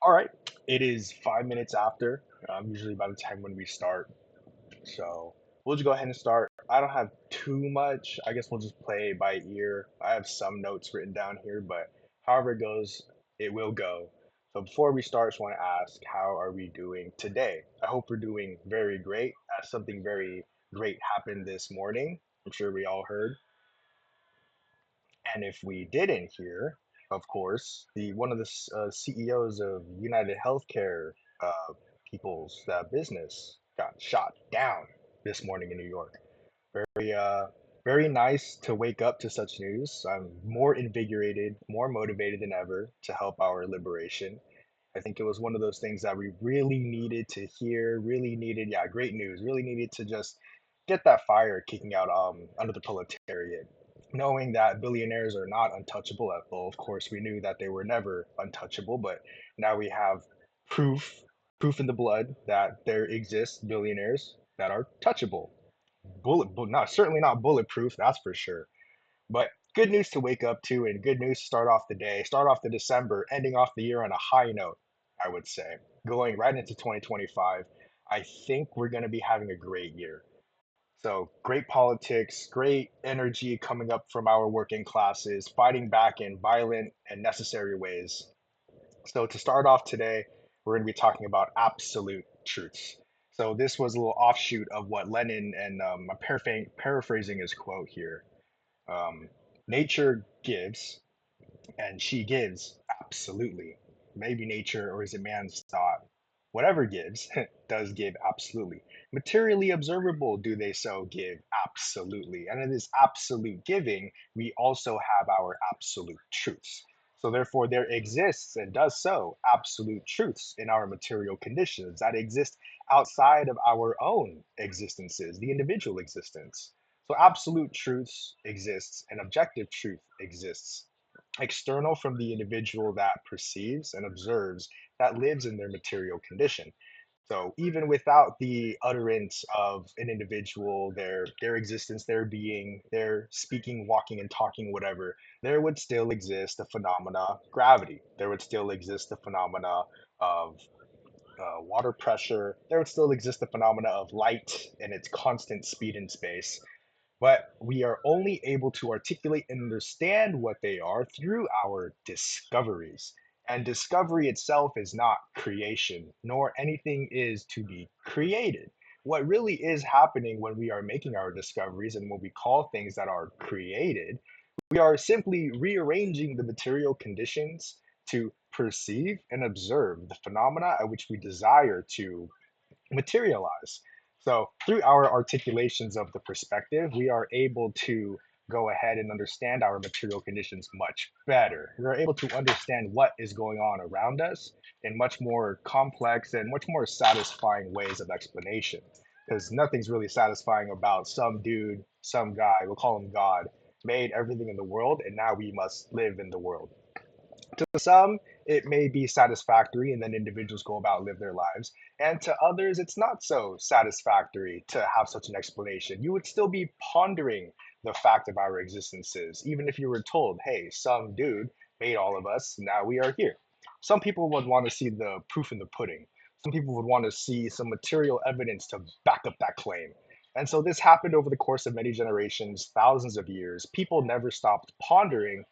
All right. It is 5 minutes after, usually by the time when we start. So we'll just go ahead and start. I don't have too much. I guess we'll just play by ear. I have some notes written down here, but however it goes, it will go. So before we start, I just want to ask, how are we doing today? I hope we're doing very great, as something very great happened this morning. I'm sure we all heard. And if we didn't hear, of course, the one of the CEOs of United Healthcare people's business got shot down this morning in New York. Very very nice to wake up to such news. I'm more invigorated, more motivated than ever to help our liberation. I think it was one of those things that we really needed to hear, really needed, yeah, great news, really needed to just get that fire kicking out under the proletariat. Knowing that billionaires are not untouchable at all, of course, we knew that they were never untouchable, but now we have proof, proof in the blood that there exist billionaires that are touchable. Not certainly not bulletproof, that's for sure. But good news to wake up to, and good news to start off the day, start off the December, ending off the year on a high note, I would say. Going right into 2025, I think we're going to be having a great year. So, great politics, great energy coming up from our working classes, fighting back in violent and necessary ways. So, to start off today, we're going to be talking about absolute truths. So, this was a little offshoot of what Lenin, and I'm paraphrasing his quote here. Um, Nature gives, and she gives absolutely. Maybe nature, or is it man's thought? Whatever gives, does give absolutely. Materially observable, do they so give absolutely. And in this absolute giving, we also have our absolute truths. So therefore, there exists and does so absolute truths in our material conditions that exist outside of our own existences, the individual existence. So absolute truths exists and objective truth exists external from the individual that perceives and observes that lives in their material condition. So even without the utterance of an individual, their existence, their being, their speaking, walking, and talking, whatever, there would still exist the phenomena gravity. There would still exist the phenomena of water pressure. There would still exist the phenomena of light and its constant speed in space, but we are only able to articulate and understand what they are through our discoveries. And discovery itself is not creation, nor anything is to be created. What really is happening when we are making our discoveries and when we call things that are created, we are simply rearranging the material conditions to perceive and observe the phenomena at which we desire to materialize. So, through our articulations of the perspective, we are able to go ahead and understand our material conditions much better. We are able to understand what is going on around us in much more complex and much more satisfying ways of explanation. Because nothing's really satisfying about some dude, some guy, we'll call him God, made everything in the world, and now we must live in the world. To some, it may be satisfactory, and then individuals go about live their lives. And to others, it's not so satisfactory to have such an explanation. You would still be pondering the fact of our existences, even if you were told, hey, some dude made all of us, now we are here. Some people would want to see the proof in the pudding. Some people would want to see some material evidence to back up that claim. And so this happened over the course of many generations, thousands of years. People never stopped pondering,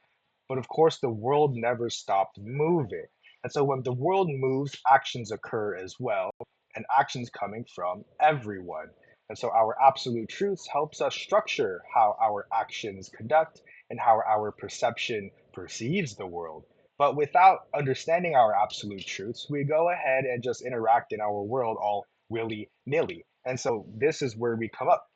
but of course, the world never stopped moving. And so when the world moves, actions occur as well, and actions coming from everyone. And so our absolute truths helps us structure how our actions conduct and how our perception perceives the world. But without understanding our absolute truths, we go ahead and just interact in our world all willy nilly. And so this is where we come up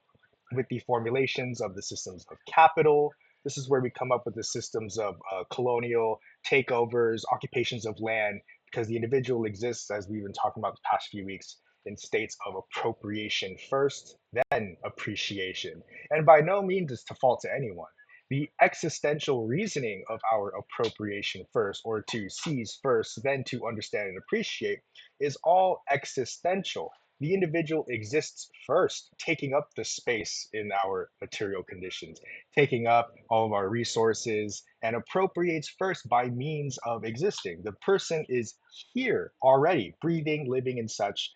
with the formulations of the systems of capital. This is where we come up with the systems of colonial takeovers, occupations of land, because the individual exists, as we've been talking about the past few weeks, in states of appropriation first, then appreciation. And by no means is to fault to anyone. The existential reasoning of our appropriation first, or to seize first, then to understand and appreciate, is all existential. the individual exists first, taking up the space in our material conditions, taking up all of our resources, and appropriates first by means of existing. The person is here already, breathing, living, and such,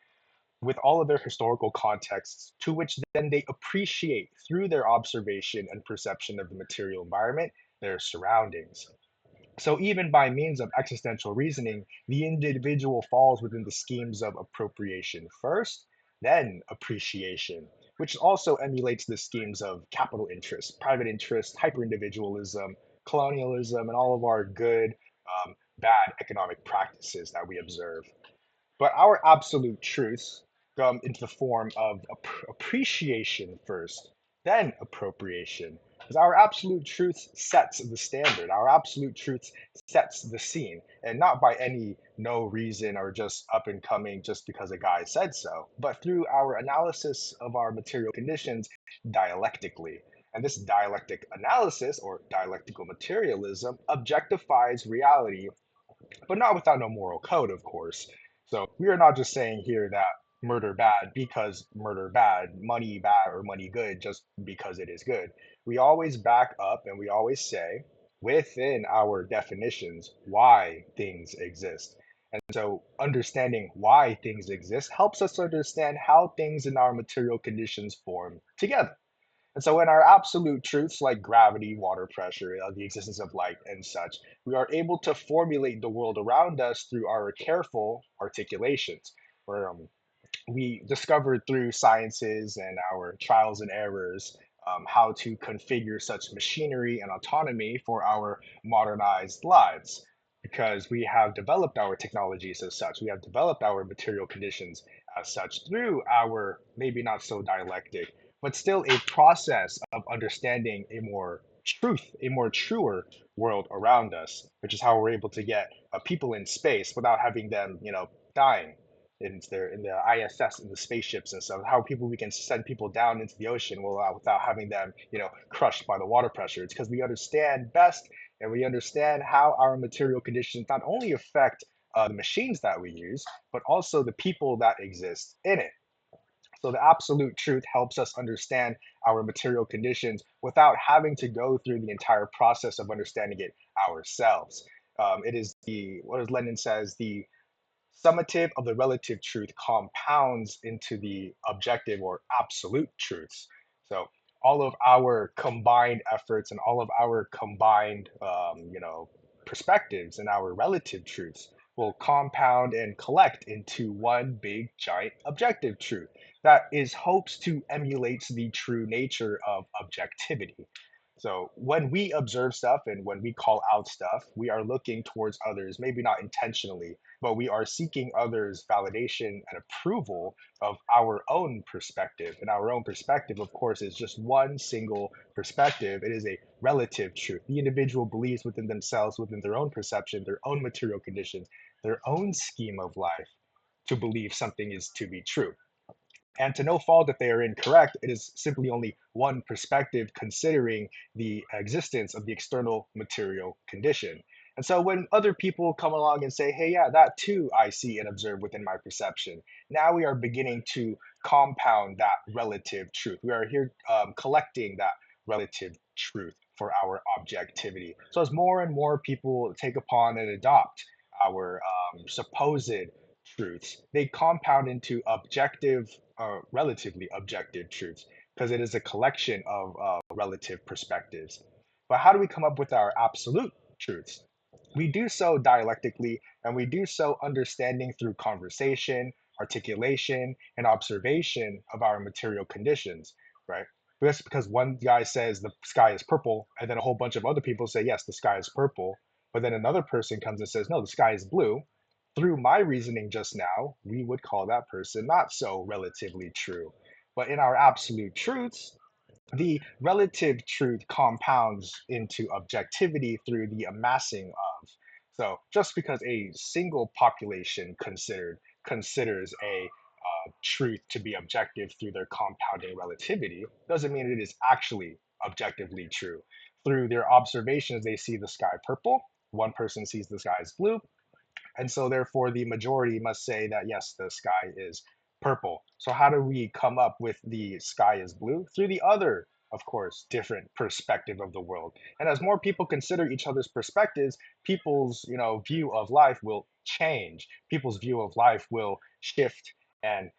with all of their historical contexts, to which then they appreciate through their observation and perception of the material environment, their surroundings. So, even by means of existential reasoning, the individual falls within the schemes of appropriation first, then appreciation, which also emulates the schemes of capital interest, private interest, hyper-individualism, colonialism, and all of our good, bad economic practices that we observe. But our absolute truths come into the form of appreciation first, then appropriation. Because our absolute truth sets the standard. Our absolute truth sets the scene, and not by any no reason or just up and coming just because a guy said so, but through our analysis of our material conditions dialectically. And this dialectic analysis, or dialectical materialism, objectifies reality, but not without no moral code, of course. So we are not just saying here that murder bad because murder bad, money bad or money good just because it is good. We always back up and we always say within our definitions why things exist. And so understanding why things exist helps us understand how things in our material conditions form together. And so, in our absolute truths like gravity, water pressure, the existence of light, and such, we are able to formulate the world around us through our careful articulations, where we discovered through sciences and our trials and errors how to configure such machinery and autonomy for our modernized lives. Because we have developed our technologies as such, we have developed our material conditions as such through our maybe not so dialectic, but still a process of understanding a more truer world around us, which is how we're able to get people in space without having them, dying in the ISS in the spaceships and stuff. How people we can send people down into the ocean without having them, crushed by the water pressure. It's because we understand best and we understand how our material conditions not only affect the machines that we use, but also the people that exist in it. So the absolute truth helps us understand our material conditions without having to go through the entire process of understanding it ourselves. It is what does Lenin says, the summative of the relative truth compounds into the objective or absolute truths. So all of our combined efforts and all of our combined, perspectives and our relative truths will compound and collect into one big giant objective truth that is hopes to emulate the true nature of objectivity. So when we observe stuff and when we call out stuff, we are looking towards others, maybe not intentionally, but we are seeking others' validation and approval of our own perspective. And our own perspective, of course, is just one single perspective. It is a relative truth. The individual believes within themselves, within their own perception, their own material conditions, their own scheme of life to believe something is to be true. And to no fault that they are incorrect, it is simply only one perspective considering the existence of the external material condition. And so when other people come along and say, hey, yeah, that too I see and observe within my perception, now we are beginning to compound that relative truth. We are here collecting that relative truth for our objectivity. So as more and more people take upon and adopt our supposed truths, they compound into objective, relatively objective truths, because it is a collection of relative perspectives. But how do we come up with our absolute truths? We do so dialectically, and we do so understanding through conversation, articulation, and observation of our material conditions, right? Just because one guy says the sky is purple, and then a whole bunch of other people say, yes, the sky is purple, but then another person comes and says, no, the sky is blue. Through my reasoning just now, we would call that person not so relatively true. But in our absolute truths, the relative truth compounds into objectivity through the amassing of. So just because a single population considers a truth to be objective through their compounding relativity doesn't mean it is actually objectively true. Through their observations, they see the sky purple. One person sees the sky as blue, and so therefore the majority must say that yes, the sky is purple. So how do we come up with the sky is blue? Through the other, of course, different perspective of the world. And as more people consider each other's perspectives, people's, view of life will change. People's view of life will shift and,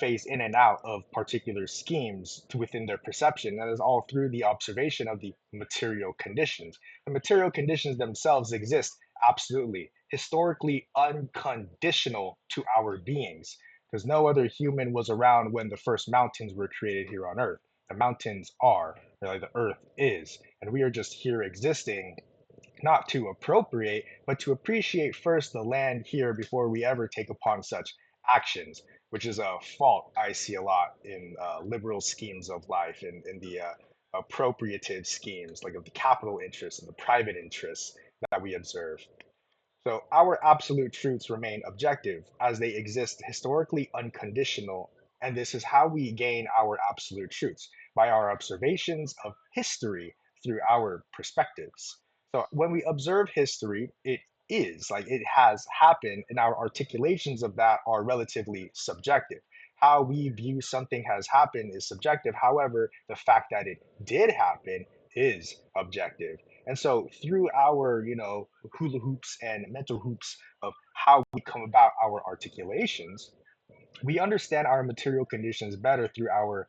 phase in and out of particular schemes within their perception. That is all through the observation of the material conditions. The material conditions themselves exist absolutely, historically unconditional to our beings, because no other human was around when the first mountains were created here on Earth. The mountains are, like the Earth is, and we are just here existing not to appropriate, but to appreciate first the land here before we ever take upon such actions, which is a fault I see a lot in liberal schemes of life and in the appropriative schemes, like of the capital interests and the private interests that we observe. So our absolute truths remain objective as they exist historically unconditional, and this is how we gain our absolute truths by our observations of history through our perspectives. So when we observe history, it is like it has happened, and our articulations of that are relatively subjective. How we view something has happened is subjective. However, the fact that it did happen is objective. And so through our, hula hoops and mental hoops of how we come about our articulations, we understand our material conditions better through our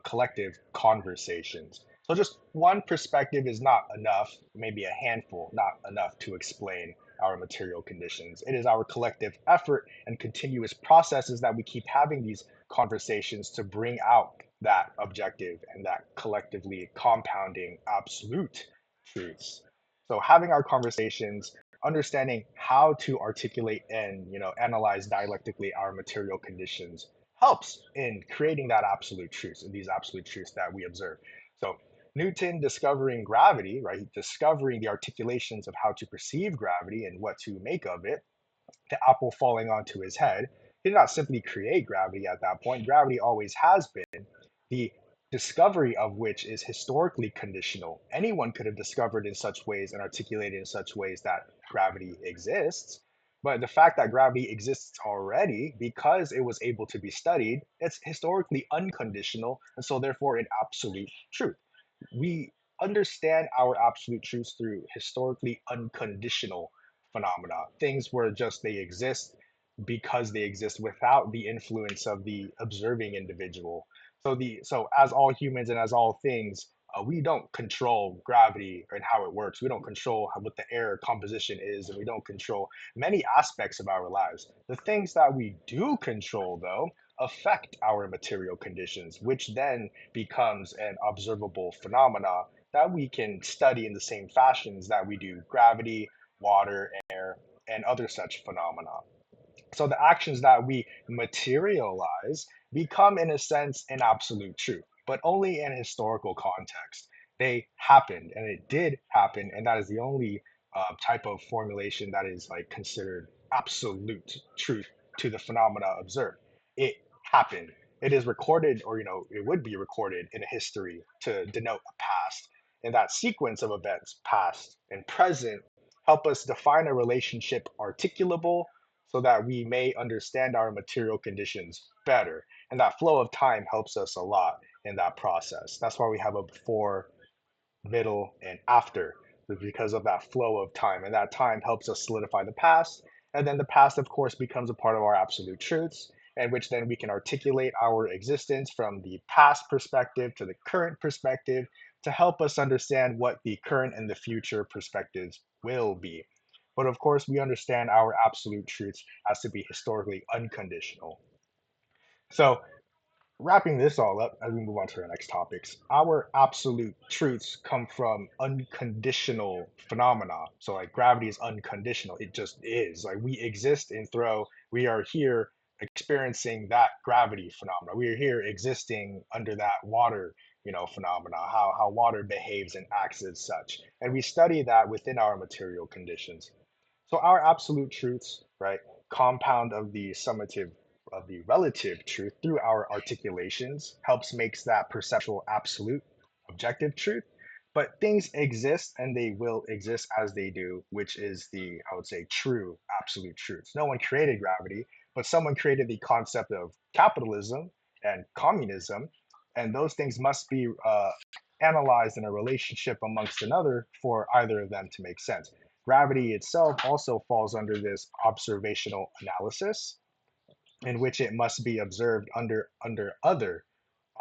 collective conversations. So just one perspective is not enough, maybe a handful, not enough to explain our material conditions. It is our collective effort and continuous processes that we keep having these conversations to bring out that objective and that collectively compounding absolute truths. So having our conversations, understanding how to articulate and analyze dialectically our material conditions helps in creating that absolute truth and these absolute truths that we observe. So Newton discovering gravity, right, discovering the articulations of how to perceive gravity and what to make of it, the apple falling onto his head. He did not simply create gravity at that point. Gravity always has been, the discovery of which is historically conditional. Anyone could have discovered in such ways and articulated in such ways that gravity exists. But the fact that gravity exists already because it was able to be studied, it's historically unconditional, and so therefore an absolute truth. We understand our absolute truths through historically unconditional phenomena, things where just they exist because they exist without the influence of the observing individual. So as all humans and as all things, we don't control gravity and how it works. We don't control what the air composition is, and we don't control many aspects of our lives. The things that we do control, though, affect our material conditions, which then becomes an observable phenomena that we can study in the same fashions that we do gravity, water, air, and other such phenomena. So the actions that we materialize become, in a sense, an absolute truth, but only in historical context. They happened, and it did happen, and that is the only type of formulation that is like considered absolute truth to the phenomena observed. It happened. It is recorded, or it would be recorded in a history to denote a past. And that sequence of events, past and present, help us define a relationship articulable so that we may understand our material conditions better. And that flow of time helps us a lot in that process. That's why we have a before, middle, and after, because of that flow of time. And that time helps us solidify the past. And then the past, of course, becomes a part of our absolute truths, and which then we can articulate our existence from the past perspective to the current perspective to help us understand what the current and the future perspectives will be. But of course, we understand our absolute truths as to be historically unconditional. So wrapping this all up as we move on to our next topics, our absolute truths come from unconditional phenomena. So like gravity is unconditional. It just is. Like we exist in throw. We are here experiencing that gravity phenomena. We are here existing under that water, phenomena, how water behaves and acts as such. And we study that within our material conditions. So our absolute truths, right, compound of the summative of the relative truth through our articulations helps makes that perceptual absolute objective truth. But things exist and they will exist as they do, which is the, I would say, true absolute truths. No one created gravity, But someone created the concept of capitalism and communism, and those things must be analyzed in a relationship amongst another for either of them to make sense. Gravity itself also falls under this observational analysis, in which it must be observed under other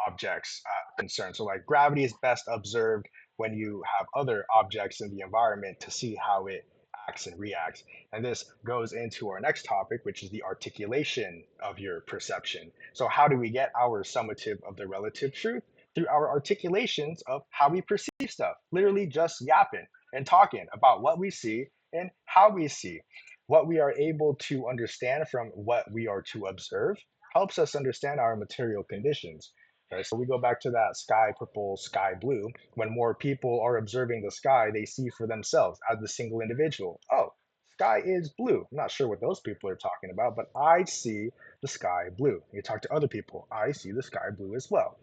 objects concerned. So, like gravity is best observed when you have other objects in the environment to see how it acts and reacts. And this goes into our next topic, which is the articulation of your perception. So, how do we get our summative of the relative truth? Through our articulations of how we perceive stuff, literally just yapping and talking about what we see and how we see. What we are able to understand from what we are to observe helps us understand our material conditions. Right? So we go back to that sky purple, sky blue. When more people are observing the sky, they see for themselves as the single individual. Oh, sky is blue. I'm not sure what those people are talking about, but I see the sky blue. You talk to other people, I see the sky blue as well.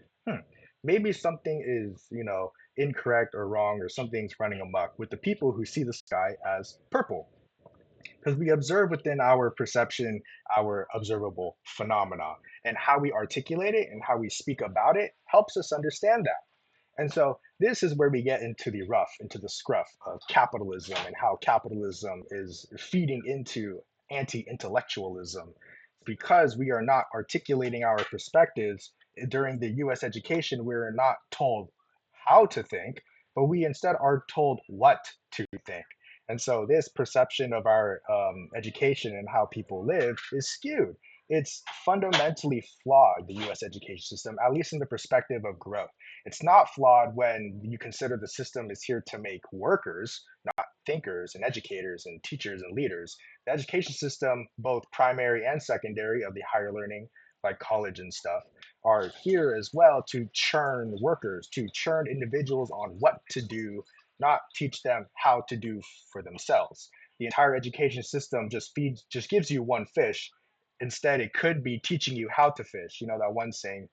Maybe something is, incorrect or wrong, or something's running amok with the people who see the sky as purple, because we observe within our perception our observable phenomena, and how we articulate it and how we speak about it helps us understand that. And so this is where we get into the rough, into the scruff of capitalism, and how capitalism is feeding into anti-intellectualism, because we are not articulating our perspectives. During the US education, we're not told how to think, but we instead are told what to think. And so this perception of our education and how people live is skewed. It's fundamentally flawed, the US education system, at least in the perspective of growth. It's not flawed when you consider the system is here to make workers, not thinkers and educators and teachers and leaders. The education system, both primary and secondary of the higher learning, like college and stuff, are here as well to churn workers, to churn individuals on what to do, not teach them how to do for themselves. The entire education system just gives you one fish. Instead, it could be teaching you how to fish. You know that one saying,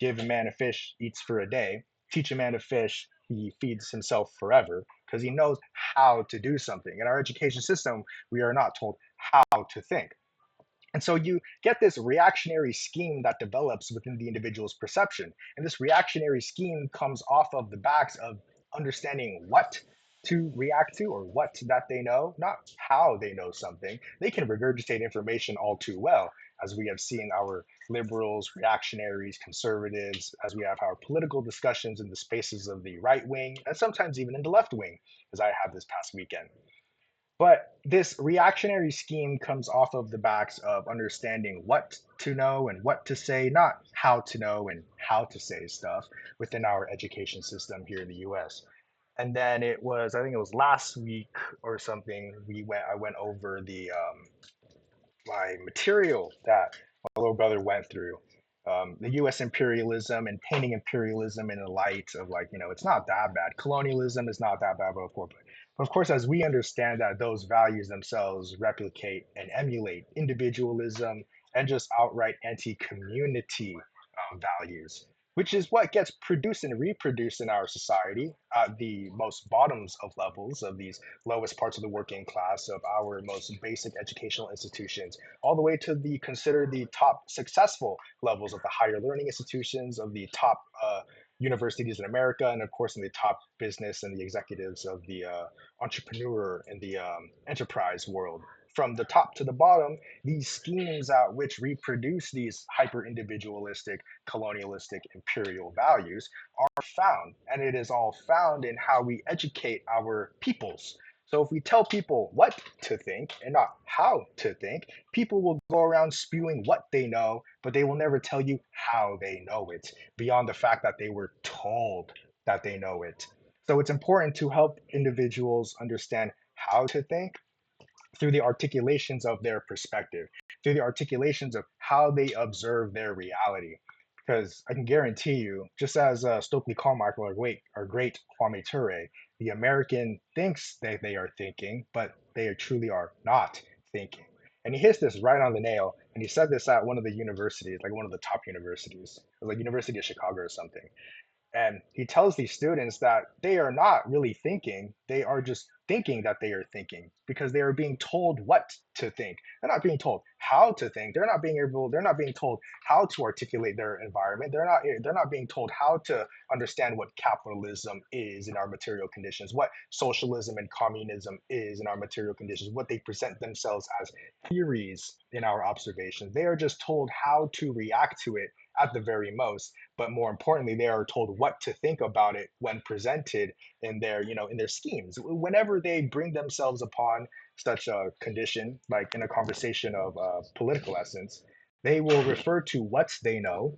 give a man a fish, eats for a day. Teach a man to fish, he feeds himself forever, because he knows how to do something. In our education system, we are not told how to think. And so you get this reactionary scheme that develops within the individual's perception. And this reactionary scheme comes off of the backs of understanding what to react to, or what that they know, not how they know something. They can regurgitate information all too well, as we have seen our liberals, reactionaries, conservatives, as we have our political discussions in the spaces of the right wing, and sometimes even in the left wing, as I have this past weekend. But this reactionary scheme comes off of the backs of understanding what to know and what to say, not how to know and how to say stuff within our education system here in the US. And then I think it was last week or something, I went over my material that my little brother went through. The U.S. imperialism and painting imperialism in a light of, like, it's not that bad. Colonialism is not that bad, but of course, as we understand that those values themselves replicate and emulate individualism and just outright anti-community values, which is what gets produced and reproduced in our society at the most bottoms of levels of these lowest parts of the working class of our most basic educational institutions, all the way to the considered the top successful levels of the higher learning institutions of the top universities in America, and of course in the top business and the executives of the entrepreneur and the enterprise world. From the top to the bottom, these schemes out which reproduce these hyper individualistic, colonialistic, imperial values are found. And it is all found in how we educate our peoples. So if we tell people what to think and not how to think, people will go around spewing what they know, but they will never tell you how they know it, beyond the fact that they were told that they know it. So it's important to help individuals understand how to think through the articulations of their perspective, through the articulations of how they observe their reality. Because I can guarantee you, just as Stokely Carmichael or great Kwame Ture, the American thinks that they are thinking, but they truly are not thinking. And he hits this right on the nail. And he said this at one of the universities, like one of the top universities, like University of Chicago or something. And he tells these students that they are not really thinking, they are just thinking that they are thinking because they are being told what to think. They're not being told how to think. They're not being told how to articulate their environment. They're not being told how to understand what capitalism is in our material conditions, what socialism and communism is in our material conditions, what they present themselves as theories in our observations. They are just told how to react to it at the very most, but more importantly, they are told what to think about it when presented in their, in their schemes. Whenever they bring themselves upon such a condition, like in a conversation of political essence, they will refer to what they know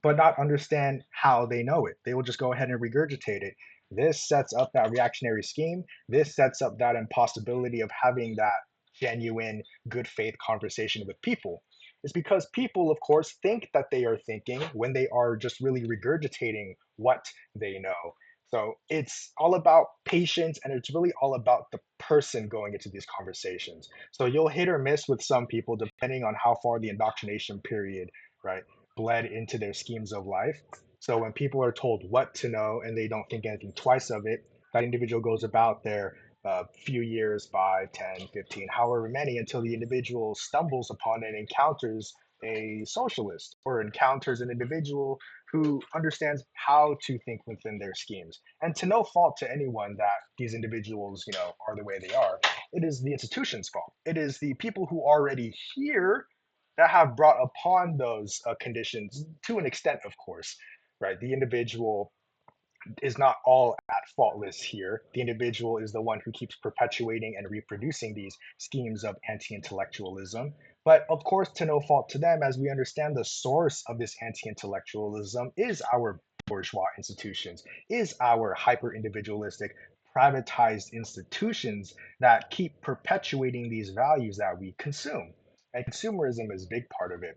but not understand how they know it. They will just go ahead and regurgitate it. This sets up that reactionary scheme. This sets up that impossibility of having that genuine good faith conversation with people. It's because people, of course, think that they are thinking when they are just really regurgitating what they know. So it's all about patience and it's really all about the person going into these conversations. So you'll hit or miss with some people depending on how far the indoctrination period, right, bled into their schemes of life. So when people are told what to know and they don't think anything twice of it, that individual goes about their few years, 5, 10, 15, however many, until the individual stumbles upon and encounters a socialist or encounters an individual who understands how to think within their schemes. And to no fault to anyone that these individuals, are the way they are, it is the institution's fault. It is the people who already here that have brought upon those conditions to an extent, of course, right? The individual is not all at faultless here. The individual is the one who keeps perpetuating and reproducing these schemes of anti intellectualism. But of course, to no fault to them, as we understand the source of this anti intellectualism is our bourgeois institutions, is our hyper individualistic, privatized institutions that keep perpetuating these values that we consume. And consumerism is a big part of it,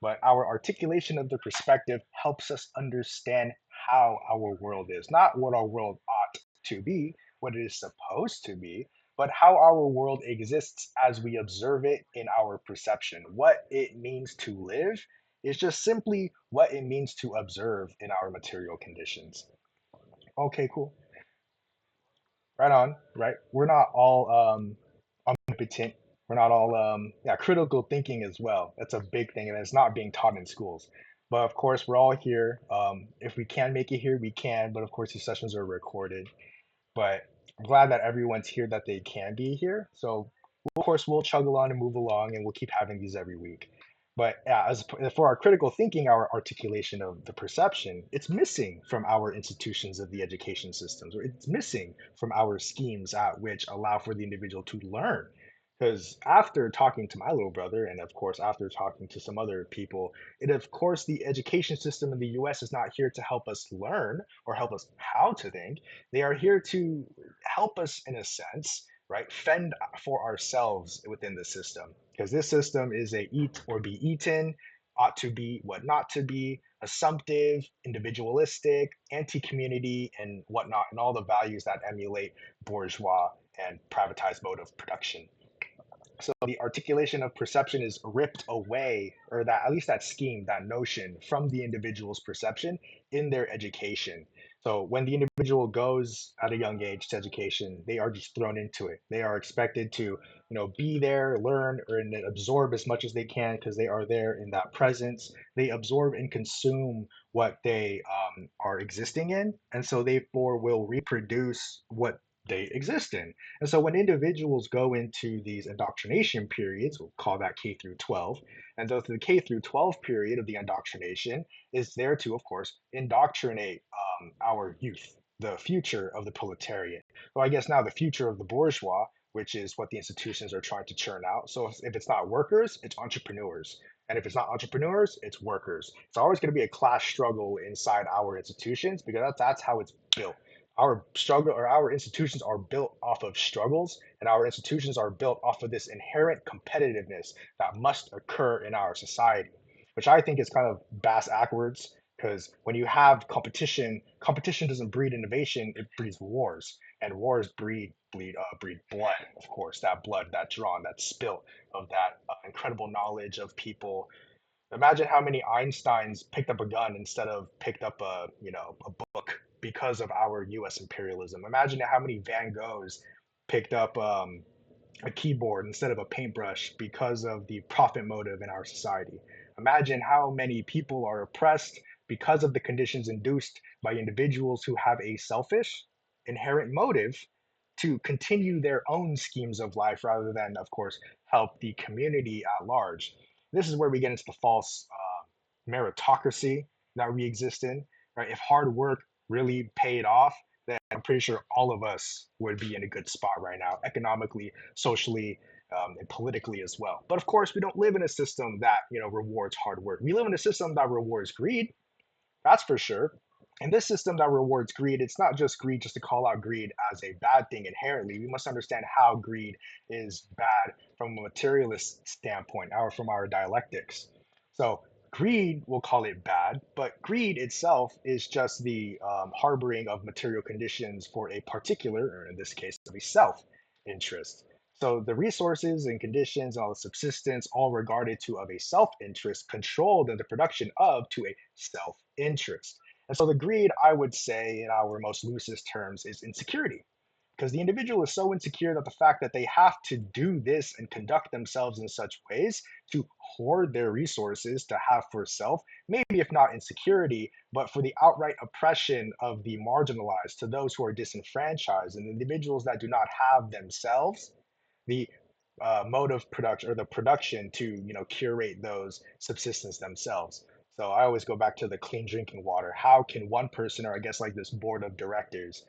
but our articulation of the perspective helps us understand how our world is, not what our world ought to be, what it is supposed to be, but how our world exists as we observe it in our perception. What it means to live is just simply what it means to observe in our material conditions. Okay, cool. Right on, right? We're not all omnipotent. We're not all yeah, critical thinking as well. That's a big thing and it's not being taught in schools. But of course, we're all here. If we can make it here, we can. But of course, these sessions are recorded. But I'm glad that everyone's here that they can be here. So of course we'll chug along and move along and we'll keep having these every week. But yeah, as for our critical thinking, our articulation of the perception, it's missing from our institutions of the education systems, or it's missing from our schemes at which allow for the individual to learn. Because after talking to my little brother, and of course after talking to some other people, it of course the education system in the US is not here to help us learn or help us how to think. They are here to help us, in a sense, right, fend for ourselves within the system. Because this system is a eat or be eaten, ought to be what not to be, assumptive, individualistic, anti community, and whatnot, and all the values that emulate bourgeois and privatized mode of production. So the articulation of perception is ripped away, or that at least that scheme, that notion from the individual's perception in their education. So when the individual goes at a young age to education, they are just thrown into it. They are expected to, be there, learn, or and absorb as much as they can because they are there in that presence. They absorb and consume what they are existing in, and so therefore will reproduce what they exist in. And so when individuals go into these indoctrination periods, we'll call that K through 12, and so the K through 12 period of the indoctrination is there to, of course, indoctrinate our youth, the future of the proletariat. Well, I guess now the future of the bourgeois, which is what the institutions are trying to churn out. So if it's not workers, it's entrepreneurs. And if it's not entrepreneurs, it's workers. It's always going to be a class struggle inside our institutions because that's how it's built. Our struggle or our institutions are built off of struggles, and our institutions are built off of this inherent competitiveness that must occur in our society, which I think is kind of bass backwards. Because when you have competition, competition doesn't breed innovation; it breeds wars, and wars breed blood. Of course, that blood, that drawn, that spilt of that incredible knowledge of people. Imagine how many Einsteins picked up a gun instead of picked up a book because of our U.S. imperialism. Imagine how many Van Goghs picked up a keyboard instead of a paintbrush because of the profit motive in our society. Imagine how many people are oppressed because of the conditions induced by individuals who have a selfish, inherent motive to continue their own schemes of life rather than, of course, help the community at large. This is where we get into the false meritocracy that we exist in, right? If hard work really paid off, then I'm pretty sure all of us would be in a good spot right now, economically, socially, and politically as well. But of course, we don't live in a system that rewards hard work. We live in a system that rewards greed, that's for sure. And this system that rewards greed, it's not just greed just to call out greed as a bad thing inherently. We must understand how greed is bad from a materialist standpoint, or from our dialectics. So, greed, we'll call it bad, but greed itself is just the harboring of material conditions for a particular, or in this case, of a self interest. So the resources and conditions, all the subsistence, all regarded to of a self-interest, controlled in the production of to a self-interest. And so the greed, I would say, in our most loosest terms, is insecurity. Because the individual is so insecure that the fact that they have to do this and conduct themselves in such ways to hoard their resources to have for self, maybe if not insecurity, but for the outright oppression of the marginalized, to those who are disenfranchised and individuals that do not have themselves the mode of production or the production to curate those subsistence themselves. So I always go back to the clean drinking water. How can one person, or I guess like this board of directors,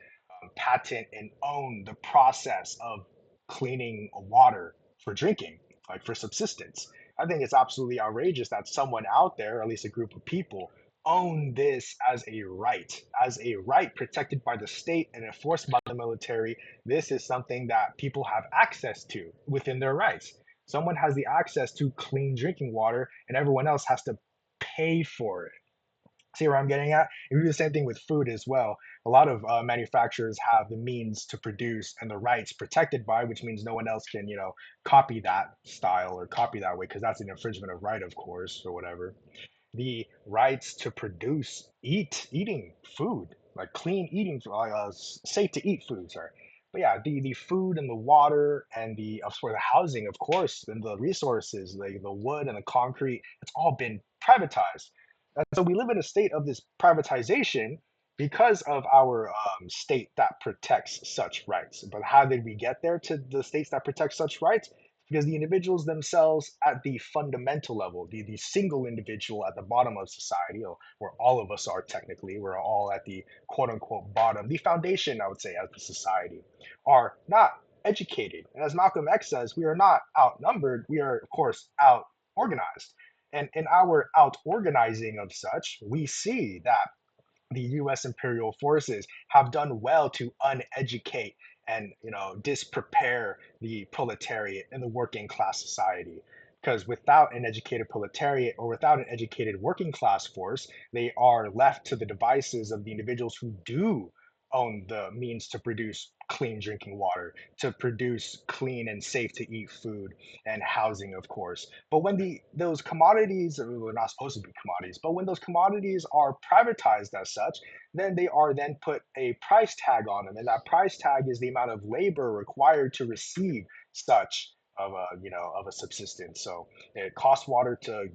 patent and own the process of cleaning water for drinking, like for subsistence? I think it's absolutely outrageous that someone out there, or at least a group of people, own this as a right protected by the state and enforced by the military. This is something that people have access to within their rights. Someone has the access to clean drinking water, and everyone else has to pay for it. See where I'm getting at? And we do the same thing with food as well. A lot of manufacturers have the means to produce and the rights protected by, which means no one else can, copy that style or copy that way, because that's an infringement of right, of course, or whatever. The rights to produce eating food, like clean eating, safe to eat food, sorry. But yeah, the food and the water and the for the housing, of course, and the resources, like the wood and the concrete, it's all been privatized. And so we live in a state of this privatization because of our state that protects such rights. But how did we get there to the states that protect such rights? Because the individuals themselves at the fundamental level, the single individual at the bottom of society, or where all of us are technically, we're all at the quote unquote bottom, the foundation, I would say, as a society, are not educated. And as Malcolm X says, we are not outnumbered, we are, of course, out organized. And in our out organizing of such, we see that the U.S. imperial forces have done well to uneducate and disprepare the proletariat and the working class society. Because without an educated proletariat or without an educated working class force, they are left to the devices of the individuals who do own the means to produce clean drinking water, to produce clean and safe to eat food and housing, of course. But when those commodities, or they're not supposed to be commodities, but when those commodities are privatized as such, then they are then put a price tag on them, and that price tag is the amount of labor required to receive such of a of a subsistence. So it costs water to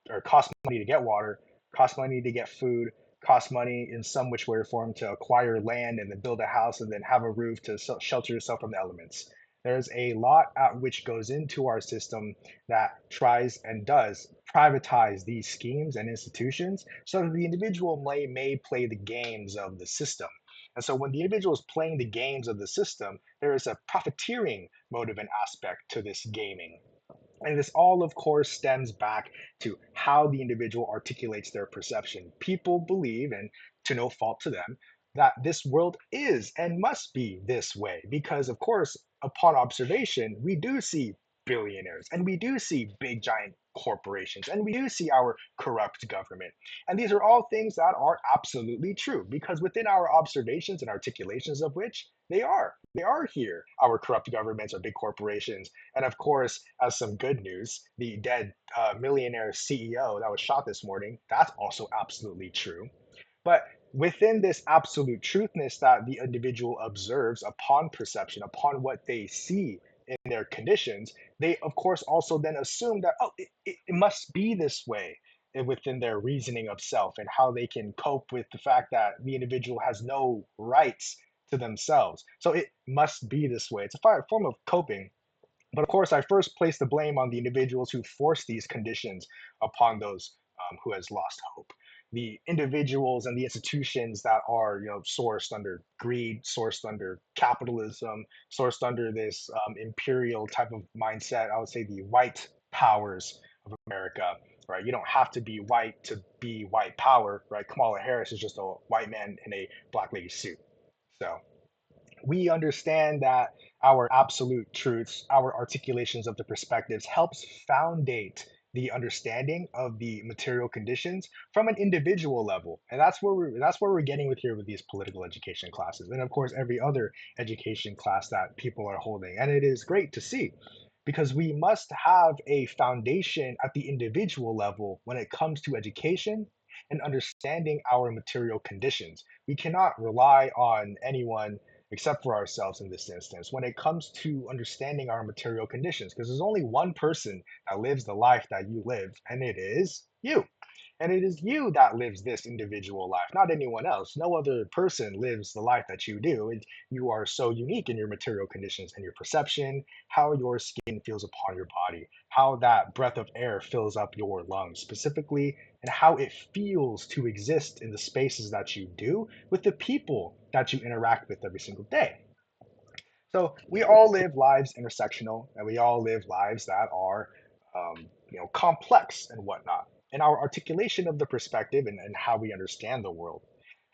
or cost money to get water, cost money to get food, cost money in some which way or form to acquire land and then build a house and then have a roof to shelter yourself from the elements. There's a lot at which goes into our system that tries and does privatize these schemes and institutions so that the individual may play the games of the system. And so when the individual is playing the games of the system, there is a profiteering motive and aspect to this gaming. And this all, of course, stems back to how the individual articulates their perception. People believe, and to no fault to them, that this world is and must be this way. Because, of course, upon observation, we do see billionaires and we do see big, giant corporations and we do see our corrupt government. And these are all things that are absolutely true because within our observations and articulations of which they are. They are here. Our corrupt governments, our big corporations, and of course, as some good news, the dead millionaire CEO that was shot this morning, that's also absolutely true. But within this absolute truthness that the individual observes upon perception, upon what they see in their conditions, they of course also then assume that, oh, it must be this way, within their reasoning of self and how they can cope with the fact that the individual has no rights to themselves. So it must be this way. It's a form of coping, but of course, I first place the blame on the individuals who force these conditions upon those who has lost hope. The individuals and the institutions that are, sourced under greed, sourced under capitalism, sourced under this imperial type of mindset. I would say the white powers of America, right? You don't have to be white to be white power, right? Kamala Harris is just a white man in a black lady suit. So we understand that our absolute truths, our articulations of the perspectives helps foundate the understanding of the material conditions from an individual level. And that's where we're getting with here with these political education classes. And of course every other education class that people are holding. And it is great to see because we must have a foundation at the individual level when it comes to education and understanding our material conditions. We cannot rely on anyone except for ourselves in this instance when it comes to understanding our material conditions, because there's only one person that lives the life that you live, and it is you. And it is you that lives this individual life, not anyone else. No other person lives the life that you do. You are so unique in your material conditions and your perception, how your skin feels upon your body, how that breath of air fills up your lungs specifically, and how it feels to exist in the spaces that you do with the people that you interact with every single day. So we all live lives intersectional, and we all live lives that are, complex and whatnot. And our articulation of the perspective and how we understand the world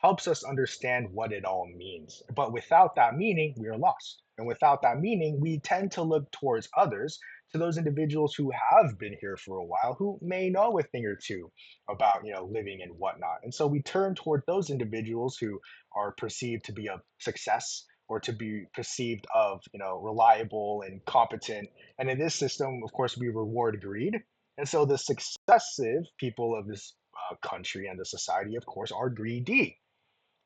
helps us understand what it all means. But without that meaning, we are lost. And without that meaning, we tend to look towards others, to those individuals who have been here for a while, who may know a thing or two about, living and whatnot. And so we turn toward those individuals who are perceived to be a success or to be perceived of, reliable and competent. And in this system, of course, we reward greed. And so the successive people of this country and the society, of course, are greedy.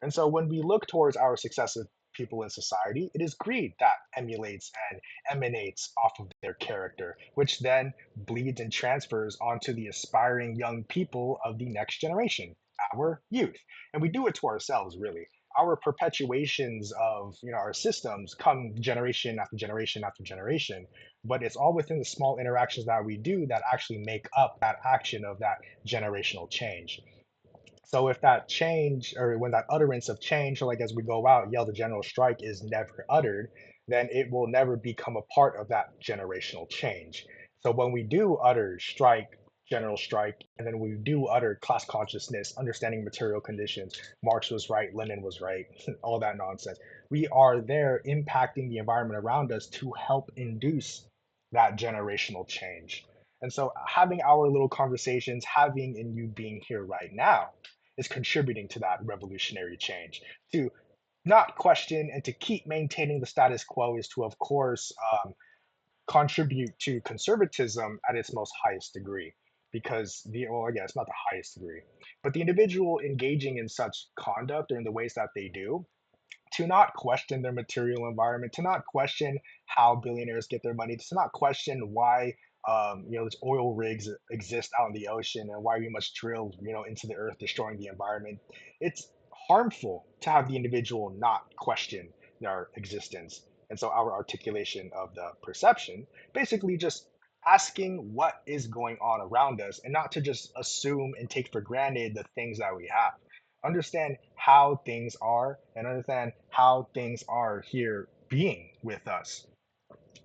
And so when we look towards our successive people in society, it is greed that emulates and emanates off of their character, which then bleeds and transfers onto the aspiring young people of the next generation, our youth. And we do it to ourselves, really. Our perpetuations of, our systems come generation after generation after generation, but it's all within the small interactions that we do that actually make up that action of that generational change. So if that change, or when that utterance of change, or like as we go out, yell the general strike is never uttered, then it will never become a part of that generational change. So when we do utter strike, general strike, and then we do utter class consciousness, understanding material conditions, Marx was right, Lenin was right, all that nonsense, we are there impacting the environment around us to help induce that generational change. And so having our little conversations, having and you being here right now, is contributing to that revolutionary change. To not question and to keep maintaining the status quo is to, of course, contribute to conservatism at its most highest degree. Because well, again, it's not the highest degree, but the individual engaging in such conduct or in the ways that they do, to not question their material environment, to not question how billionaires get their money, to not question why these oil rigs exist out in the ocean and why we must drill into the earth, destroying the environment. It's harmful to have the individual not question their existence. And so our articulation of the perception basically just asking what is going on around us and not to just assume and take for granted the things that we have. Understand how things are and understand how things are here being with us.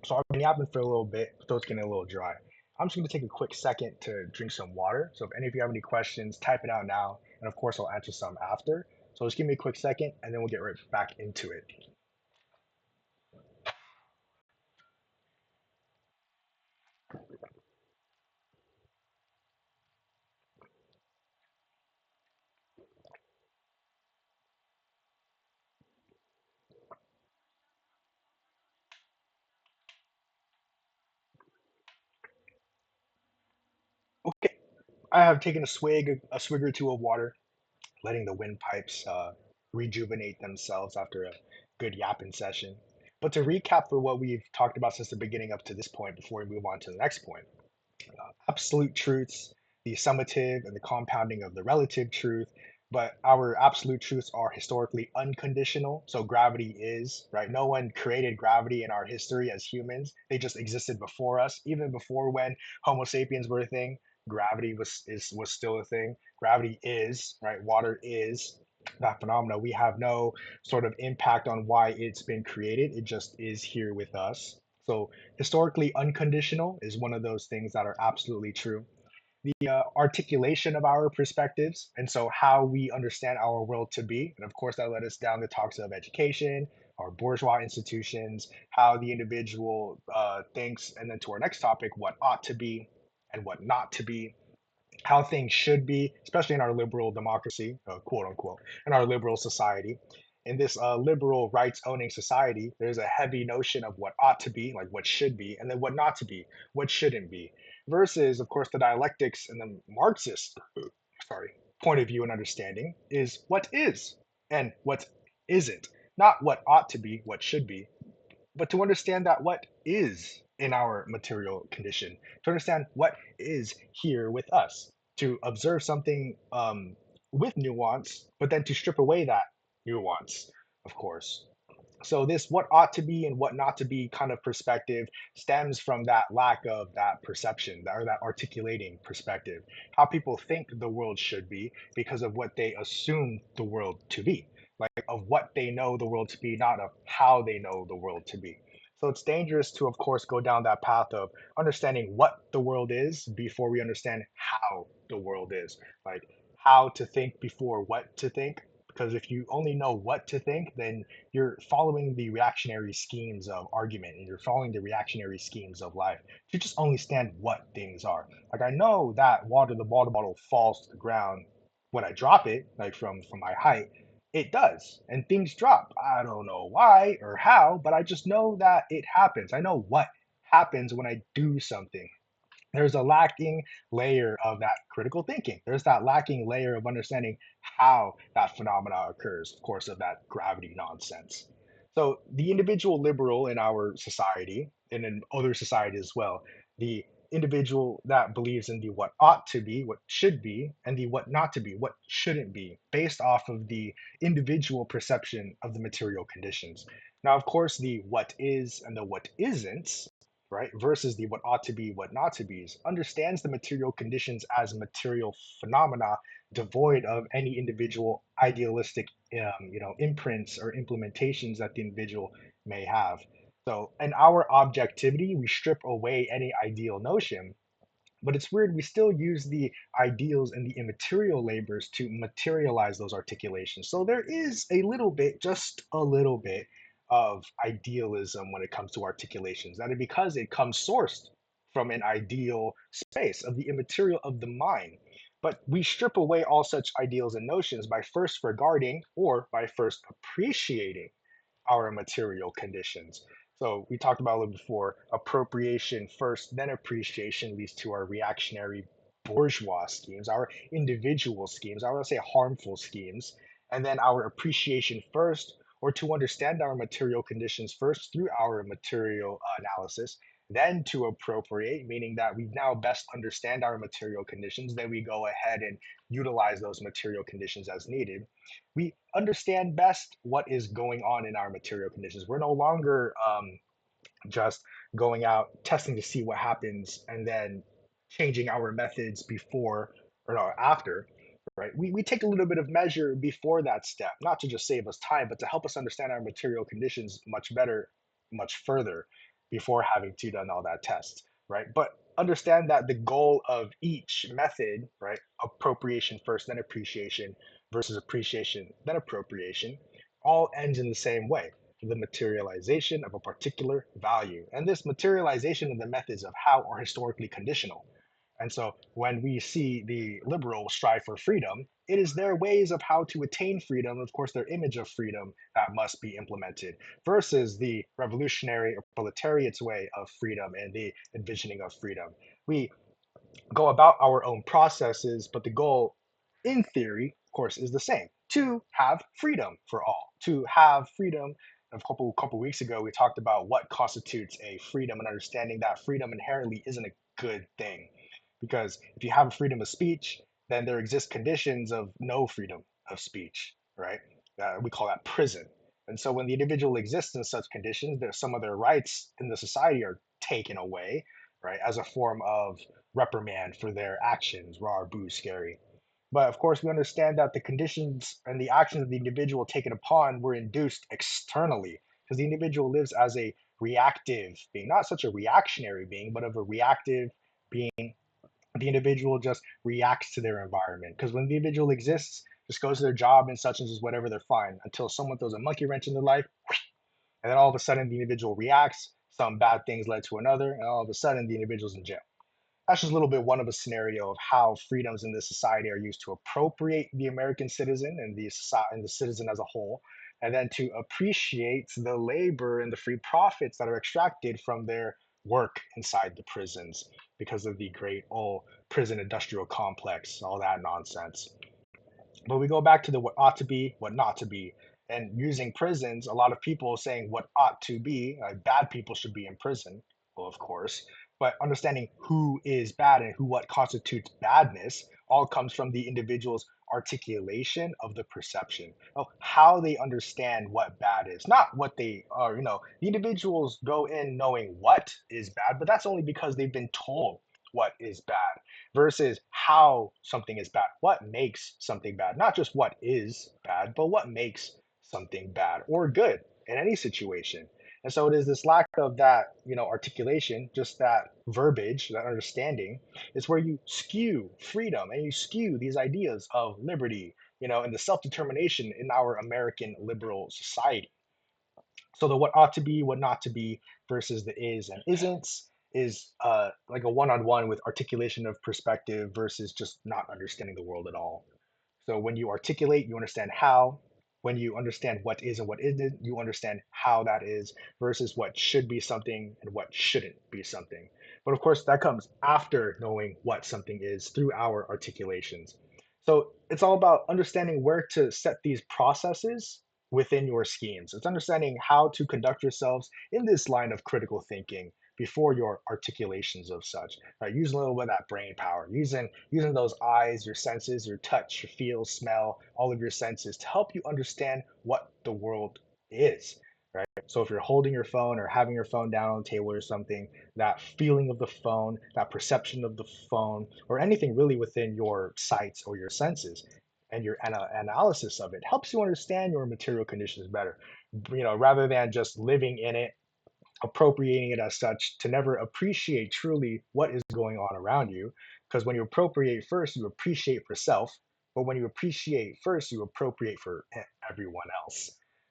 So I've been yapping for a little bit, throat's getting a little dry. I'm just gonna take a quick second to drink some water. So if any of you have any questions, type it out now, and of course I'll answer some after. So just give me a quick second and then we'll get right back into it. Okay, I have taken a swig or two of water. letting the windpipes rejuvenate themselves after a good yapping session. But to recap for what we've talked about since the beginning up to this point, before we move on to the next point, absolute truths, the summative and the compounding of the relative truth. But our absolute truths are historically unconditional. So gravity is, right? No one created gravity in our history as humans. They just existed before us. Even before when Homo sapiens were a thing, gravity was still a thing. Gravity is, right? Water is that phenomena. We have no sort of impact on why it's been created. It just is here with us. So historically unconditional is one of those things that are absolutely true. The articulation of our perspectives, and so how we understand our world to be. And of course, that led us down the talks of education, our bourgeois institutions, how the individual thinks, and then to our next topic, what ought to be and what not to be, how things should be, especially in our liberal democracy, quote unquote, in our liberal society. In this liberal rights owning society, there's a heavy notion of what ought to be, like what should be, and then what not to be, what shouldn't be, versus, of course, the dialectics and the Marxist, sorry, point of view and understanding is what is and what isn't, not what ought to be, what should be, but to understand that what is in our material condition, to understand what is here with us, to observe something with nuance, but then to strip away that nuance, of course. So this what ought to be and what not to be kind of perspective stems from that lack of that perception or that articulating perspective, how people think the world should be because of what they assume the world to be, like of what they know the world to be, not of how they know the world to be. So it's dangerous to, of course, go down that path of understanding what the world is before we understand how the world is, like how to think before what to think. Because if you only know what to think, then you're following the reactionary schemes of argument and you're following the reactionary schemes of life. You just understand what things are. Like I know that the water bottle falls to the ground when I drop it, like from my height. It does. And things drop. I don't know why or how, but I just know that it happens. I know what happens when I do something. There's a lacking layer of that critical thinking. There's that lacking layer of understanding how that phenomena occurs, of course, of that gravity nonsense. So the individual liberal in our society and in other societies as well, the individual that believes in the what ought to be, what should be, and the what not to be, what shouldn't be, based off of the individual perception of the material conditions. Now, of course, the what is and the what isn't, right, versus the what ought to be, what not to be, understands the material conditions as material phenomena devoid of any individual idealistic, imprints or implementations that the individual may have. So, in our objectivity, we strip away any ideal notion, but it's weird, we still use the ideals and the immaterial labors to materialize those articulations. So there is a little bit, just a little bit, of idealism when it comes to articulations. That is because it comes sourced from an ideal space of the immaterial of the mind. But we strip away all such ideals and notions by first regarding or by first appreciating our material conditions. So we talked about a little before, appropriation first, then appreciation leads to our reactionary bourgeois schemes, our individual schemes, I would say harmful schemes, and then our appreciation first, or to understand our material conditions first through our material analysis, then to appropriate, meaning that we now best understand our material conditions, then we go ahead and utilize those material conditions as needed. We understand best what is going on in our material conditions. We're no longer just going out testing to see what happens and then changing our methods before or no, after, right? We take a little bit of measure before that step, not to just save us time, but to help us understand our material conditions much better, much further before having to done all that test, right? But understand that the goal of each method, right, appropriation first, then appreciation versus appreciation, then appropriation, all ends in the same way, the materialization of a particular value. And this materialization of the methods of how are historically conditional. And so when we see the liberal strive for freedom, it is their ways of how to attain freedom, of course, their image of freedom that must be implemented, versus the revolutionary or proletariat's way of freedom and the envisioning of freedom. We go about our own processes, but the goal, in theory, course, is the same: to have freedom for all, to have freedom. A couple weeks ago, we talked about what constitutes a freedom and understanding that freedom inherently isn't a good thing. Because if you have freedom of speech, then there exist conditions of no freedom of speech, right? We call that prison. And so when the individual exists in such conditions, there's some of their rights in the society are taken away, right, as a form of reprimand for their actions, raw, boo, scary. But of course, we understand that the conditions and the actions of the individual taken upon were induced externally, because the individual lives as a reactive being, not such a reactionary being, but of a reactive being. The individual just reacts to their environment, because when the individual exists, just goes to their job and such and just whatever, they're fine until someone throws a monkey wrench in their life, and then all of a sudden the individual reacts. Some bad things led to another, and all of a sudden the individual's in jail. That's just a little bit one of a scenario of how freedoms in this society are used to appropriate the American citizen and the society and the citizen as a whole, and then to appreciate the labor and the free profits that are extracted from their work inside the prisons because of the great old prison industrial complex, all that nonsense. But we go back to the what ought to be, what not to be. And using prisons, a lot of people saying what ought to be, like bad people should be in prison. Well, of course, but understanding who is bad and who what constitutes badness all comes from the individual's articulation of the perception of how they understand what bad is, not what they are. The individuals go in knowing what is bad, but that's only because they've been told what is bad versus how something is bad. What makes something bad? Not just what is bad, but what makes something bad or good in any situation. And so it is this lack of that, articulation, just that verbiage, that understanding, is where you skew freedom and you skew these ideas of liberty, and the self determination in our American liberal society. So the what ought to be, what not to be versus the is and isn't is like a one-on-one with articulation of perspective versus just not understanding the world at all. So when you articulate, you understand how. When you understand what is and what isn't, you understand how that is versus what should be something and what shouldn't be something. But of course, that comes after knowing what something is through our articulations. So it's all about understanding where to set these processes within your schemes. It's understanding how to conduct yourselves in this line of critical thinking before your articulations of such. Right? Using a little bit of that brain power, using those eyes, your senses, your touch, your feel, smell, all of your senses to help you understand what the world is. Right. So if you're holding your phone or having your phone down on the table or something, that feeling of the phone, that perception of the phone, or anything really within your sights or your senses, and your analysis of it helps you understand your material conditions better. Rather than just living in it, appropriating it as such, to never appreciate truly what is going on around you. Because when you appropriate first, you appreciate for self. But when you appreciate first, you appropriate for everyone else.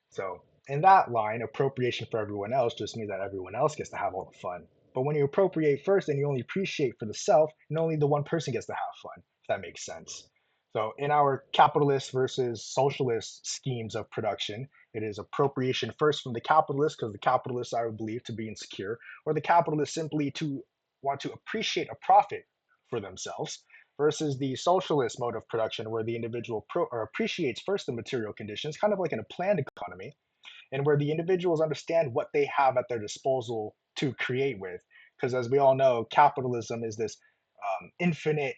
So in that line, appropriation for everyone else just means that everyone else gets to have all the fun. But when you appropriate first and you only appreciate for the self, and only the one person gets to have fun, if that makes sense. So in our capitalist versus socialist schemes of production, it is appropriation first from the capitalists, because the capitalists are believed to be insecure, or the capitalists simply to want to appreciate a profit for themselves, versus the socialist mode of production, where the individual or appreciates first the material conditions, kind of like in a planned economy, and where the individuals understand what they have at their disposal to create with. Because as we all know, capitalism is this infinite,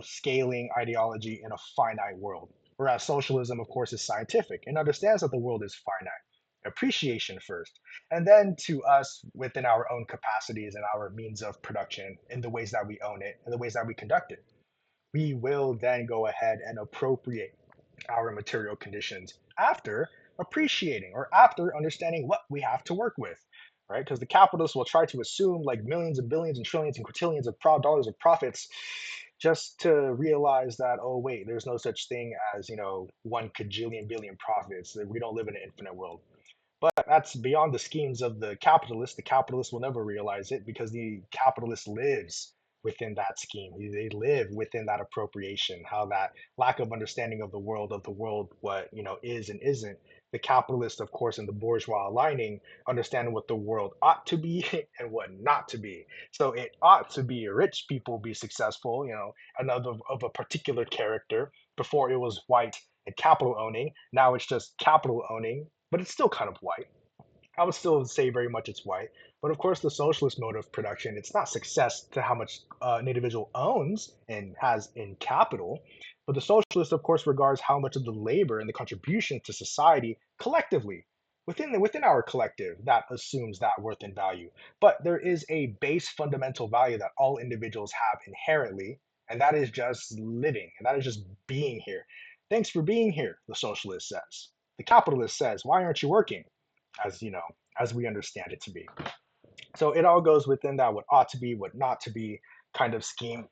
scaling ideology in a finite world. Whereas socialism, of course, is scientific and understands that the world is finite. Appreciation first, and then to us within our own capacities and our means of production in the ways that we own it and the ways that we conduct it. We will then go ahead and appropriate our material conditions after appreciating or after understanding what we have to work with, right? Because the capitalists will try to assume like millions and billions and trillions and quintillions of dollars of profits just to realize that, oh wait, there's no such thing as, 1 kajillion billion profits. That we don't live in an infinite world. But that's beyond the schemes of the capitalist. The capitalist will never realize it because the capitalist lives within that scheme. They live within that appropriation, how that lack of understanding of the world, what is and isn't. The capitalist, of course, and the bourgeois aligning, understanding what the world ought to be and what not to be. So it ought to be rich people be successful, another of a particular character, Before it was white and capital owning. Now it's just capital owning, but it's still kind of white. I would still say very much it's white. But of course, the socialist mode of production, it's not success to how much an individual owns and has in capital. But the socialist, of course, regards how much of the labor and the contribution to society collectively within our collective that assumes that worth and value. But there is a base fundamental value that all individuals have inherently, and that is just living, and that is just being here. Thanks for being here, the socialist says. The capitalist says, why aren't you working? As you know, as we understand it to be. So it all goes within that what ought to be, what not to be kind of scheme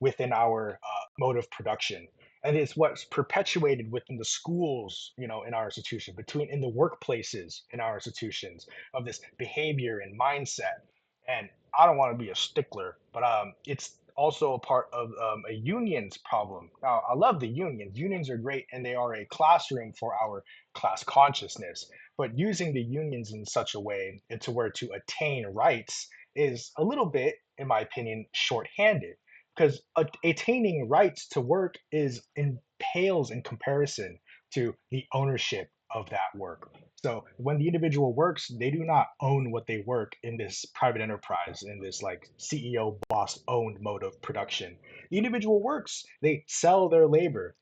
within our mode of production. And it's what's perpetuated within the schools, in our institution, between in the workplaces in our institutions of this behavior and mindset. And I don't want to be a stickler, but it's also a part of a union's problem. Now, I love the unions. Unions are great, and they are a classroom for our class consciousness. But using the unions in such a way into where to attain rights is a little bit, in my opinion, shorthanded because attaining rights to work is in pales in comparison to the ownership of that work. So when the individual works, they do not own what they work in this private enterprise, in this like CEO boss owned mode of production. The individual works, they sell their labor,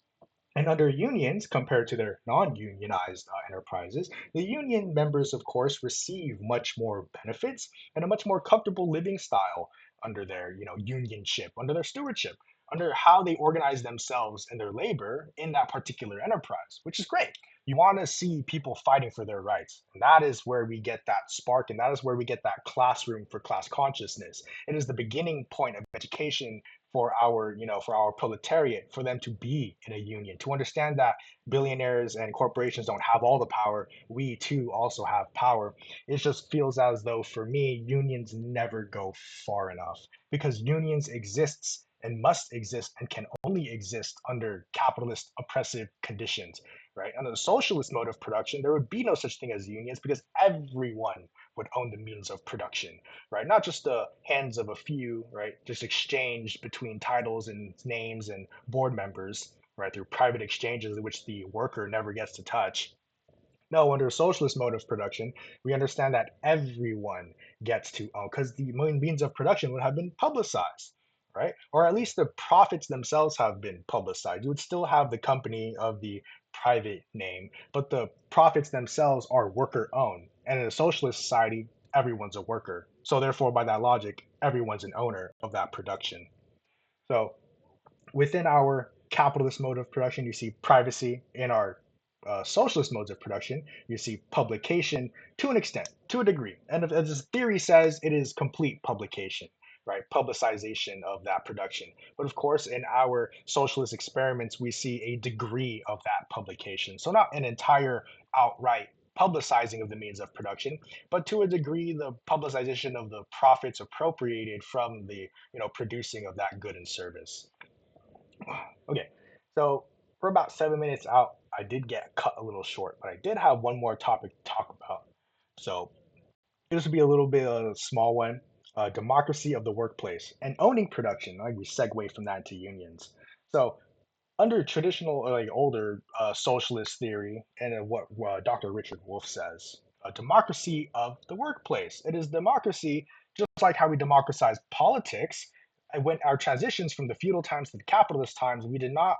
and under unions, compared to their non unionized enterprises, the union members, of course, receive much more benefits and a much more comfortable living style under their unionship, under their stewardship, under how they organize themselves and their labor in that particular enterprise, which is great. You want to see people fighting for their rights. And that is where we get that spark, and that is where we get that classroom for class consciousness. It is the beginning point of education for our proletariat, for them to be in a union, to understand that billionaires and corporations don't have all the power. We too also have power. It just feels as though for me, unions never go far enough because unions exists and must exist and can only exist under capitalist oppressive conditions, right? Under the socialist mode of production, there would be no such thing as unions because everyone would own the means of production, right? Not just the hands of a few, right? Just exchanged between titles and names and board members, right? Through private exchanges in which the worker never gets to touch. No, under a socialist mode of production, we understand that everyone gets to own because the means of production would have been publicized, right? Or at least the profits themselves have been publicized. You would still have the company of the private name, but the profits themselves are worker owned. And in a socialist society, everyone's a worker. So therefore, by that logic, everyone's an owner of that production. So within our capitalist mode of production, you see privacy. In our socialist modes of production, you see publication to an extent, to a degree. And as this theory says, it is complete publication, right? Publicization of that production. But of course, in our socialist experiments, we see a degree of that publication. So not an entire outright publicizing of the means of production, but to a degree, the publicization of the profits appropriated from the producing of that good and service. Okay, so we're about 7 minutes out. I did get cut a little short, but I did have one more topic to talk about. So this would be a little bit of a small one. Democracy of the workplace and owning production. Like we segue from that into unions. So under traditional or like older socialist theory and what Dr. Richard Wolff says, a democracy of the workplace. It is democracy, just like how we democratize politics. And when our transitions from the feudal times to the capitalist times, we did not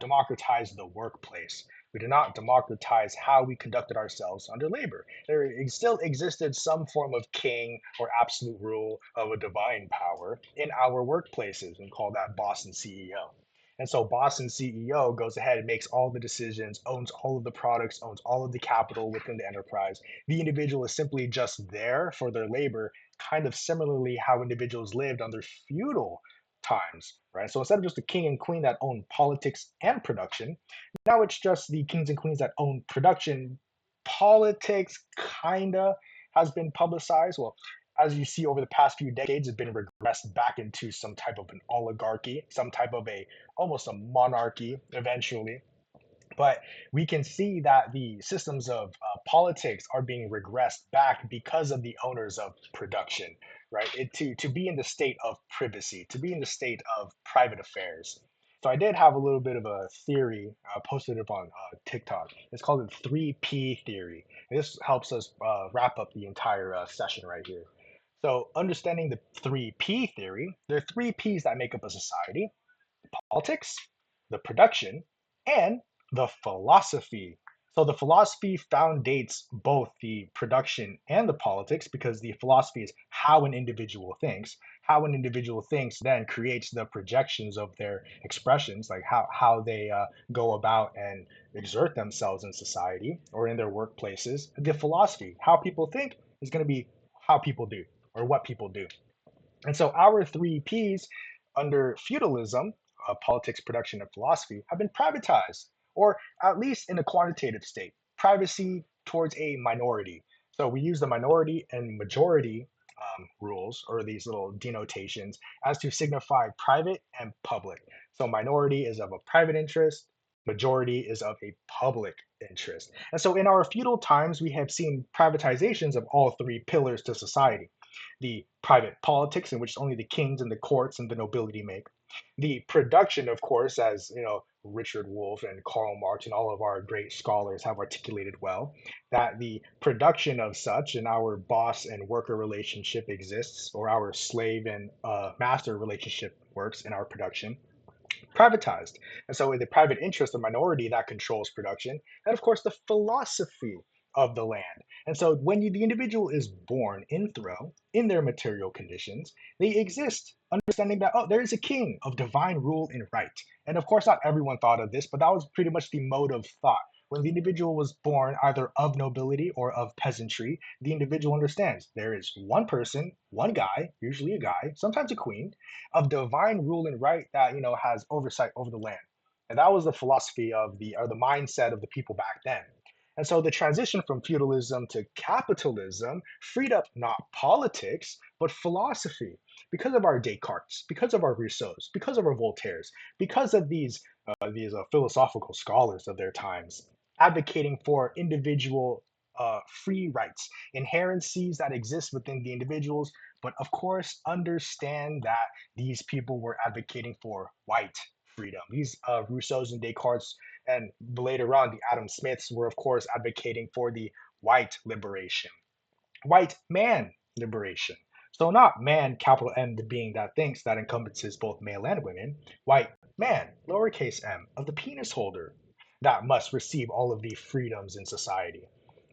democratize the workplace. We did not democratize how we conducted ourselves under labor. There still existed some form of king or absolute rule of a divine power in our workplaces, and call that boss and CEO. And so Boston CEO goes ahead and makes all the decisions, owns all of the products, owns all of the capital within the enterprise. The individual is simply just there for their labor, kind of similarly how individuals lived under feudal times, right? So instead of just the king and queen that own politics and production, now it's just the kings and queens that own production. Politics kinda has been publicized. Well, as you see over the past few decades, has been regressed back into some type of an oligarchy, some type of a almost a monarchy eventually. But we can see that the systems of politics are being regressed back because of the owners of production, right? To be in the state of privacy, to be in the state of private affairs. So I did have a little bit of a theory posted up on TikTok. It's called the 3P theory. This helps us wrap up the entire session right here. So understanding the 3P theory, there are three P's that make up a society: politics, the production, and the philosophy. So the philosophy foundates both the production and the politics because the philosophy is how an individual thinks. How an individual thinks then creates the projections of their expressions, like how they go about and exert themselves in society or in their workplaces. The philosophy, how people think, is going to be how people do or what people do. And so our three Ps under feudalism, politics, production, and philosophy, have been privatized, or at least in a quantitative state, privacy towards a minority. So we use the minority and majority rules, or these little denotations, as to signify private and public. So minority is of a private interest, majority is of a public interest. And so in our feudal times, we have seen privatizations of all three pillars to society: the private politics, in which only the kings and the courts and the nobility make; the production, of course, as you know, Richard Wolff and Karl Marx and all of our great scholars have articulated well, that the production of such and our boss and worker relationship exists, or our slave and master relationship works in our production, privatized. And so, in the private interest, the minority that controls production, and of course, the philosophy of the land. And so, when the individual is born in throw, in their material conditions, they exist, understanding that, oh, there is a king of divine rule and right. And of course, not everyone thought of this, but that was pretty much the mode of thought. When the individual was born either of nobility or of peasantry, the individual understands there is one person, one guy, usually a guy, sometimes a queen, of divine rule and right that has oversight over the land. And that was the philosophy of the or the mindset of the people back then. And so the transition from feudalism to capitalism freed up not politics but philosophy, because of our Descartes, because of our Rousseaus, because of our Voltaires, because of these philosophical scholars of their times, advocating for individual free rights, inherencies that exist within the individuals, but of course understand that these people were advocating for white freedom. These Rousseaus and Descartes, and later on the Adam Smiths, were of course advocating for the white liberation, white man liberation. So not man, capital M, the being that thinks, that encompasses both male and women. White man, lowercase m, of the penis holder, that must receive all of the freedoms in society.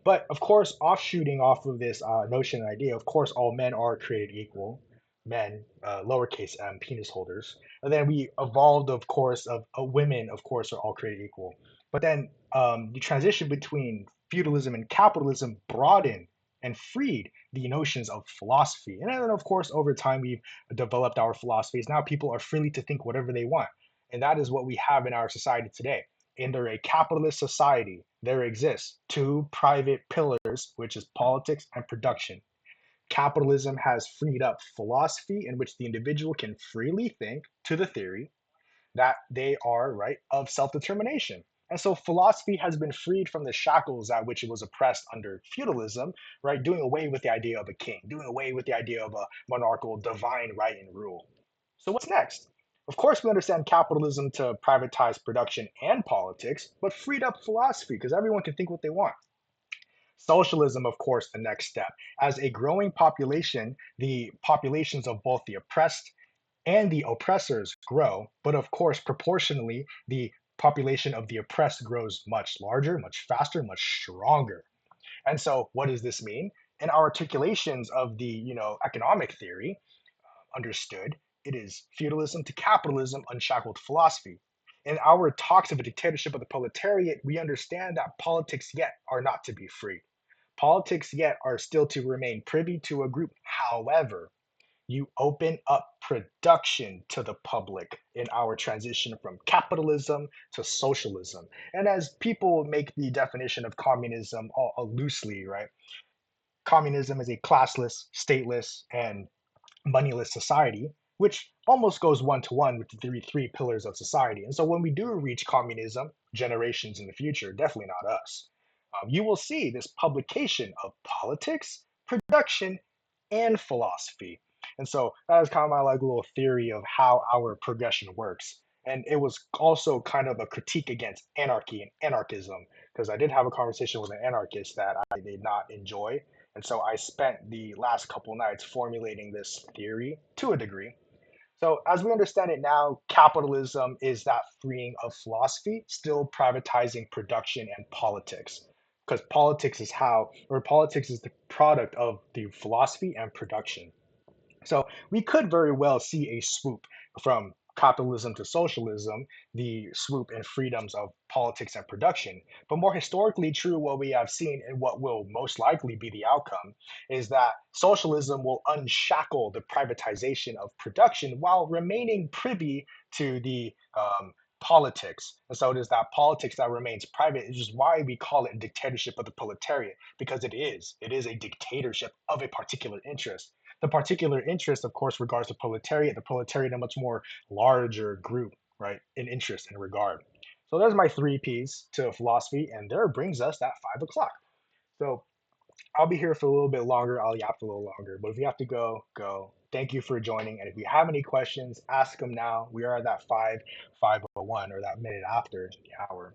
But of course, offshooting off of this notion and idea, of course, all men are created equal. Men, lowercase m, penis holders. And then we evolved, of course, of women, of course, are all created equal. But then the transition between feudalism and capitalism broadened and freed the notions of philosophy. And then, of course, over time, we've developed our philosophies. Now people are free to think whatever they want. And that is what we have in our society today. Under a capitalist society, there exists two private pillars, which is politics and production. Capitalism has freed up philosophy, in which the individual can freely think to the theory that they are right of self-determination. And so philosophy has been freed from the shackles at which it was oppressed under feudalism, right? Doing away with the idea of a king, doing away with the idea of a monarchical divine right and rule. So what's next? Of course, we understand capitalism to privatize production and politics, but freed up philosophy because everyone can think what they want. Socialism, of course, the next step. As a growing population, the populations of both the oppressed and the oppressors grow, but of course, proportionally, the population of the oppressed grows much larger, much faster, much stronger. And so, what does this mean? In our articulations of the economic theory, understood, it is feudalism to capitalism, unshackled philosophy. In our talks of a dictatorship of the proletariat, we understand that politics yet are not to be free. Politics yet are still to remain privy to a group. However, you open up production to the public in our transition from capitalism to socialism. And as people make the definition of communism all loosely, right? Communism is a classless, stateless, and moneyless society, which almost goes one to one with the three pillars of society. And so when we do reach communism, generations in the future, definitely not us, you will see this publication of politics, production, and philosophy. And so that is kind of my like little theory of how our progression works. And it was also kind of a critique against anarchy and anarchism, because I did have a conversation with an anarchist that I did not enjoy. And so I spent the last couple nights formulating this theory to a degree. So, as we understand it now, capitalism is that freeing of philosophy, still privatizing production and politics. Because politics is the product of the philosophy and production. So we could very well see a swoop from capitalism to socialism, the swoop in freedoms of politics and production. But more historically true, what we have seen and what will most likely be the outcome is that socialism will unshackle the privatization of production while remaining privy to the politics. And so it is that politics that remains private, which is why we call it dictatorship of the proletariat, because it is. It is a dictatorship of a particular interest. The particular interest, of course, regards the proletariat a much more larger group, right, in interest and regard. So there's my three P's to philosophy, and there brings us that 5 o'clock. So I'll be here for a little bit longer. I'll yap for a little longer, but if you have to go, go. Thank you for joining. And if you have any questions, ask them now. We are at that 5:01 or that minute after the hour.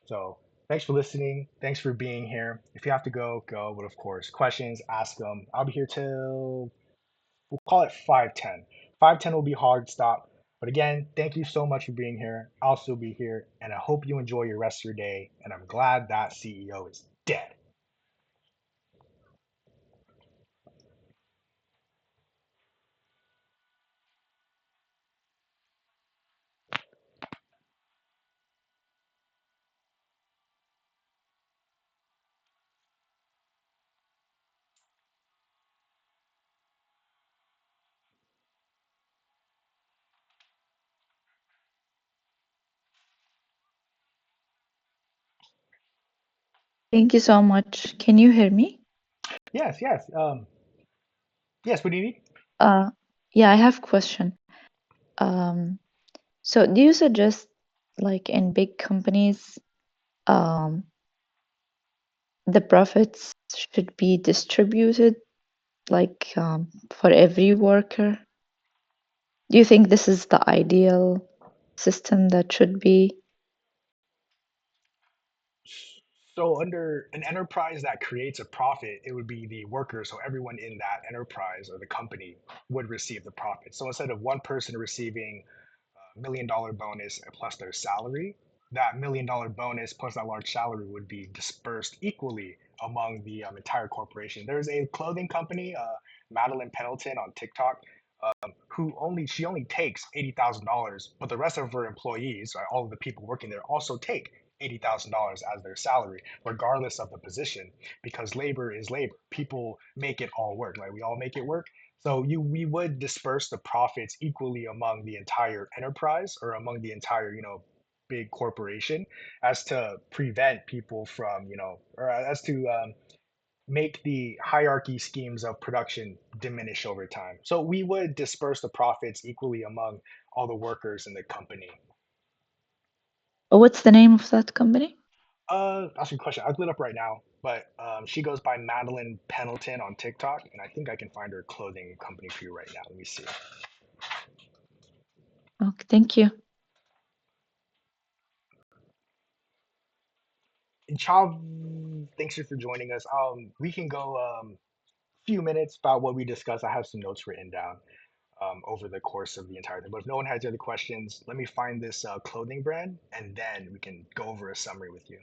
So thanks for listening. Thanks for being here. If you have to go, go. But of course, questions, ask them. I'll be here till we'll call it 5:10. 5:10 will be hard stop. But again, thank you so much for being here. I'll still be here, and I hope you enjoy your rest of your day. And I'm glad that CEO is dead. Thank you so much. Can you hear me? Yes, yes, yes. What do you need? Uh, yeah, I have a question. Um, so do you suggest like in big companies, um, the profits should be distributed like for every worker? Do you think this is the ideal system that should be? So under an enterprise that creates a profit, it would be the workers. So everyone in that enterprise or the company would receive the profit. So instead of one person receiving $1 million bonus plus their salary, that $1 million bonus plus that large salary would be dispersed equally among the entire corporation. There's a clothing company, Madeline Pendleton on TikTok, who only takes $80,000, but the rest of her employees, right, all of the people working there, also take $80,000 as their salary, regardless of the position, because labor is labor. People make it all work, right? We all make it work. So we would disperse the profits equally among the entire enterprise or among the entire, big corporation, as to prevent people from, or as to make the hierarchy schemes of production diminish over time. So we would disperse the profits equally among all the workers in the company. What's the name of that company? That's a good question. I'll look it up right now. But she goes by Madeline Pendleton on TikTok, and I think I can find her clothing company for you right now. Let me see. Okay, thank you. And Chav, thanks you for joining us. We can go few minutes about what we discussed. I have some notes written down over the course of the entire thing. But if no one has any other questions, let me find this clothing brand, and then we can go over a summary with you.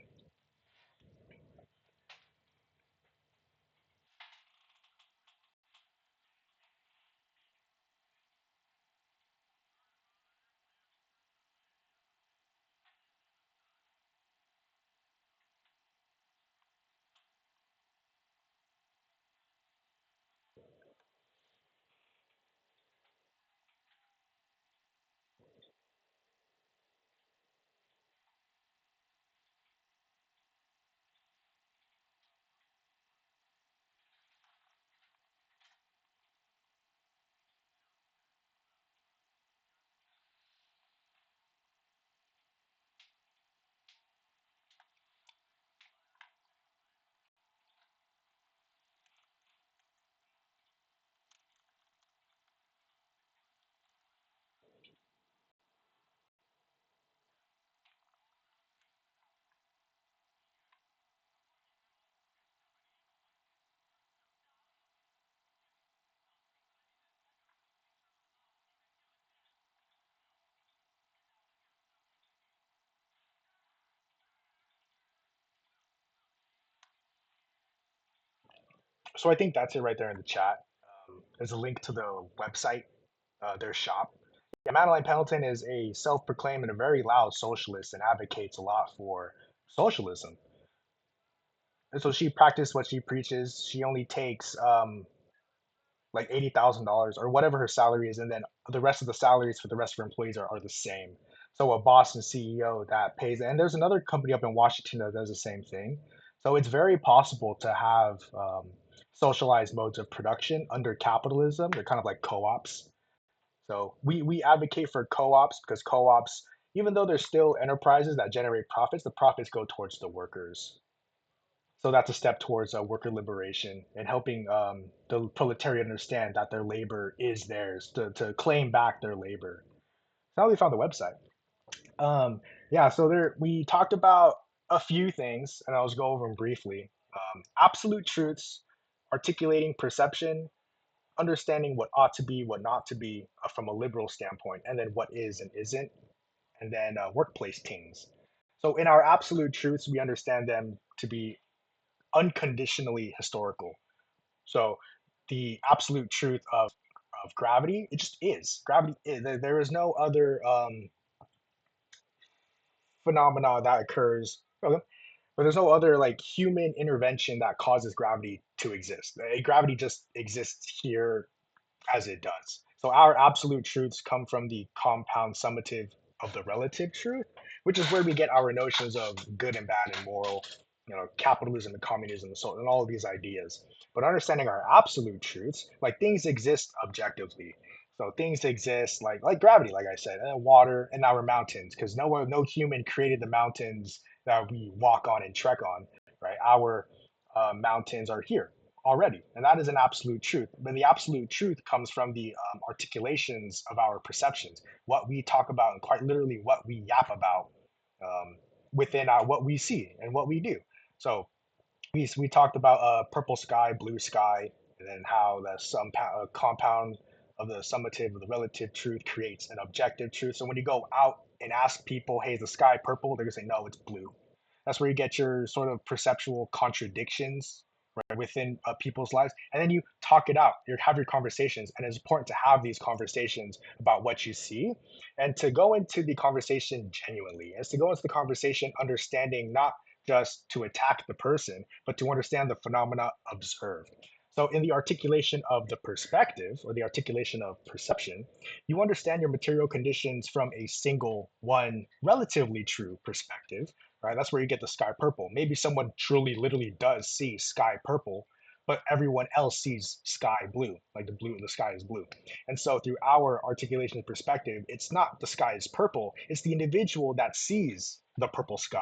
So I think that's it right there in the chat. There's a link to the website, their shop. Yeah, Madeline Pendleton is a self-proclaimed and a very loud socialist and advocates a lot for socialism. And so she practices what she preaches. She only takes like $80,000 or whatever her salary is, and then the rest of the salaries for the rest of her employees are the same. So a Boston CEO that pays, and there's another company up in Washington that does the same thing. So it's very possible to have socialized modes of production under capitalism. They're kind of like co-ops. So we advocate for co-ops because co-ops, even though they're still enterprises that generate profits, the profits go towards the workers. So that's a step towards worker liberation and helping the proletariat understand that their labor is theirs to claim back their labor. That's how we found the website. Yeah, so there we talked about a few things, and I'll just go over them briefly. Absolute truths, articulating perception, understanding what ought to be, what not to be from a liberal standpoint, and then what is and isn't, and then workplace teams. So in our absolute truths, we understand them to be unconditionally historical. So the absolute truth of gravity, it just is. Gravity is. There is no other phenomena that occurs. Okay, but there's no other like human intervention that causes gravity to exist. Gravity just exists here as it does. So our absolute truths come from the compound summative of the relative truth, which is where we get our notions of good and bad and moral, capitalism and communism and all of these ideas. But understanding our absolute truths, like things exist objectively. So things exist like gravity, like I said, and water and our mountains, because no human created the mountains that we walk on and trek on, right? Our mountains are here already, and that is an absolute truth. But the absolute truth comes from the articulations of our perceptions, what we talk about, and quite literally what we yap about um, within our what we see and what we do. So we talked about purple sky, blue sky, and then how the compound of the summative of the relative truth creates an objective truth. So when you go out and ask people, "Hey, is the sky purple?" They're gonna say, "No, it's blue." That's where you get your sort of perceptual contradictions right within people's lives, and then you talk it out. You have your conversations, and it's important to have these conversations about what you see, and to go into the conversation genuinely. Is to go into the conversation understanding not just to attack the person, but to understand the phenomena observed. So, in the articulation of the perspective or the articulation of perception, you understand your material conditions from a single, one, relatively true perspective, right? That's where you get the sky purple. Maybe someone truly, literally does see sky purple, but everyone else sees sky blue, like the sky is blue. And so, through our articulation of perspective, it's not the sky is purple, it's the individual that sees the purple sky,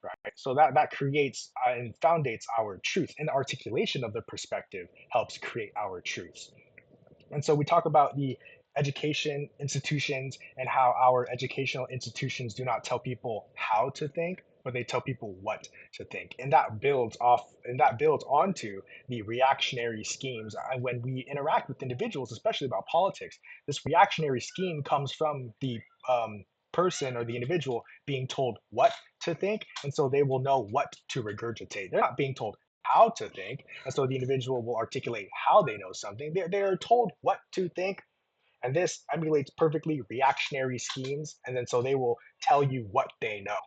right? So that creates and foundates our truth, and the articulation of the perspective helps create our truths. And so we talk about the education institutions and how our educational institutions do not tell people how to think, but they tell people what to think. And that builds onto the reactionary schemes. And when we interact with individuals, especially about politics, this reactionary scheme comes from the person or the individual being told what to think. And so they will know what to regurgitate. They're not being told how to think. And so the individual will articulate how they know something. They're told what to think. And this emulates perfectly reactionary schemes. And then so they will tell you what they know.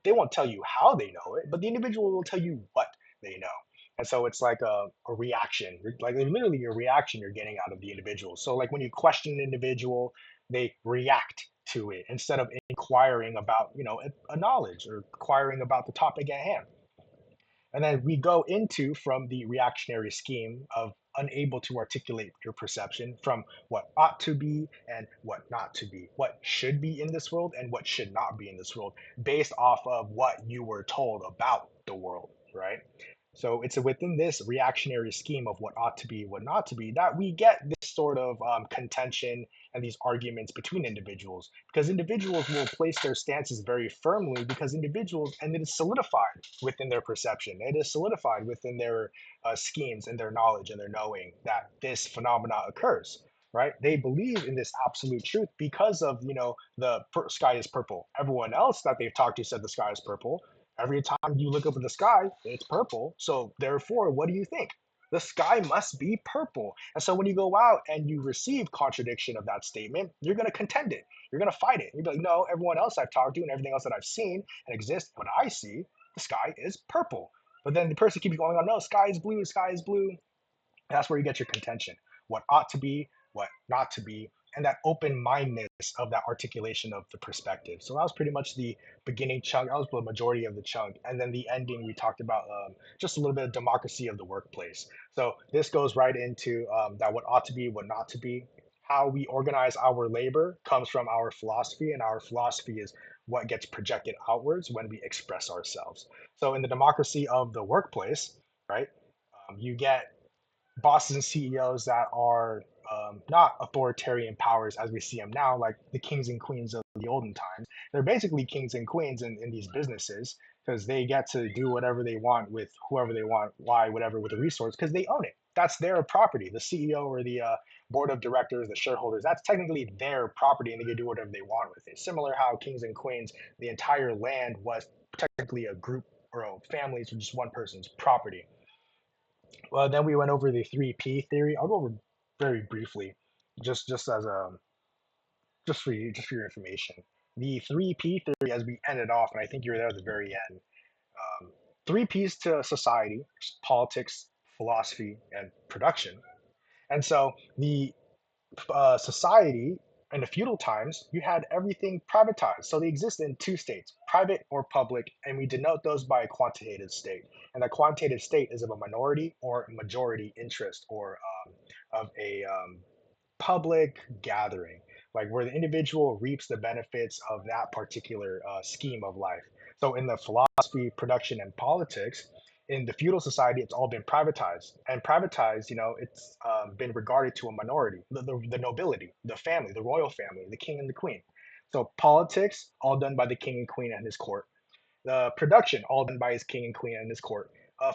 They won't tell you how they know it, but the individual will tell you what they know. And so it's like a reaction, like literally a reaction you're getting out of the individual. So like when you question an individual, they react to it instead of inquiring about, a knowledge or inquiring about the topic at hand. And then we go into from the reactionary scheme of unable to articulate your perception from what ought to be and what not to be, what should be in this world and what should not be in this world, based off of what you were told about the world, right? So it's within this reactionary scheme of what ought to be, what not to be, that we get this sort of contention and these arguments between individuals, because individuals will place their stances very firmly because individuals, and it is solidified within their perception, it is solidified within their schemes and their knowledge and their knowing that this phenomena occurs. Right? They believe in this absolute truth because of sky is purple. Everyone else that they've talked to said the sky is purple. Every time you look up at the sky, it's purple. So therefore, what do you think? The sky must be purple. And so when you go out and you receive contradiction of that statement, you're going to contend it. You're going to fight it. You'll be like, no, everyone else I've talked to and everything else that I've seen and exists, what I see, the sky is purple. But then the person keeps going on, no, sky is blue, sky is blue. That's where you get your contention. What ought to be, what not to be, and that open mindedness of that articulation of the perspective. So that was pretty much the beginning chunk. That was the majority of the chunk. And then the ending, we talked about just a little bit of democracy of the workplace. So this goes right into that what ought to be, what not to be. How we organize our labor comes from our philosophy, and our philosophy is what gets projected outwards when we express ourselves. So in the democracy of the workplace, right, you get bosses and CEOs that are not authoritarian powers as we see them now, like the kings and queens of the olden times. They're basically kings and queens in these businesses because they get to do whatever they want with whoever they want, why, whatever, with the resource because they own it. That's their property. The CEO or the board of directors, the shareholders, that's technically their property and they can do whatever they want with it. Similar how kings and queens, the entire land was technically a group or a families or just one person's property. Well, then we went over the 3P theory. I'll go over very briefly, just as a just for your information. The 3P theory, as we ended off, and I think you were there at the very end. Um, 3Ps to society: politics, philosophy, and production. And so the society in the feudal times, you had everything privatized. So they exist in two states, private or public, and we denote those by a quantitative state. And that quantitative state is of a minority or majority interest or of a public gathering, like where the individual reaps the benefits of that particular scheme of life. So in the philosophy, production, and politics, in the feudal society, it's all been privatized. And privatized, it's been regarded to a minority, the nobility, the family, the royal family, the king and the queen. So politics, all done by the king and queen and his court. The production, all done by his king and queen and his court.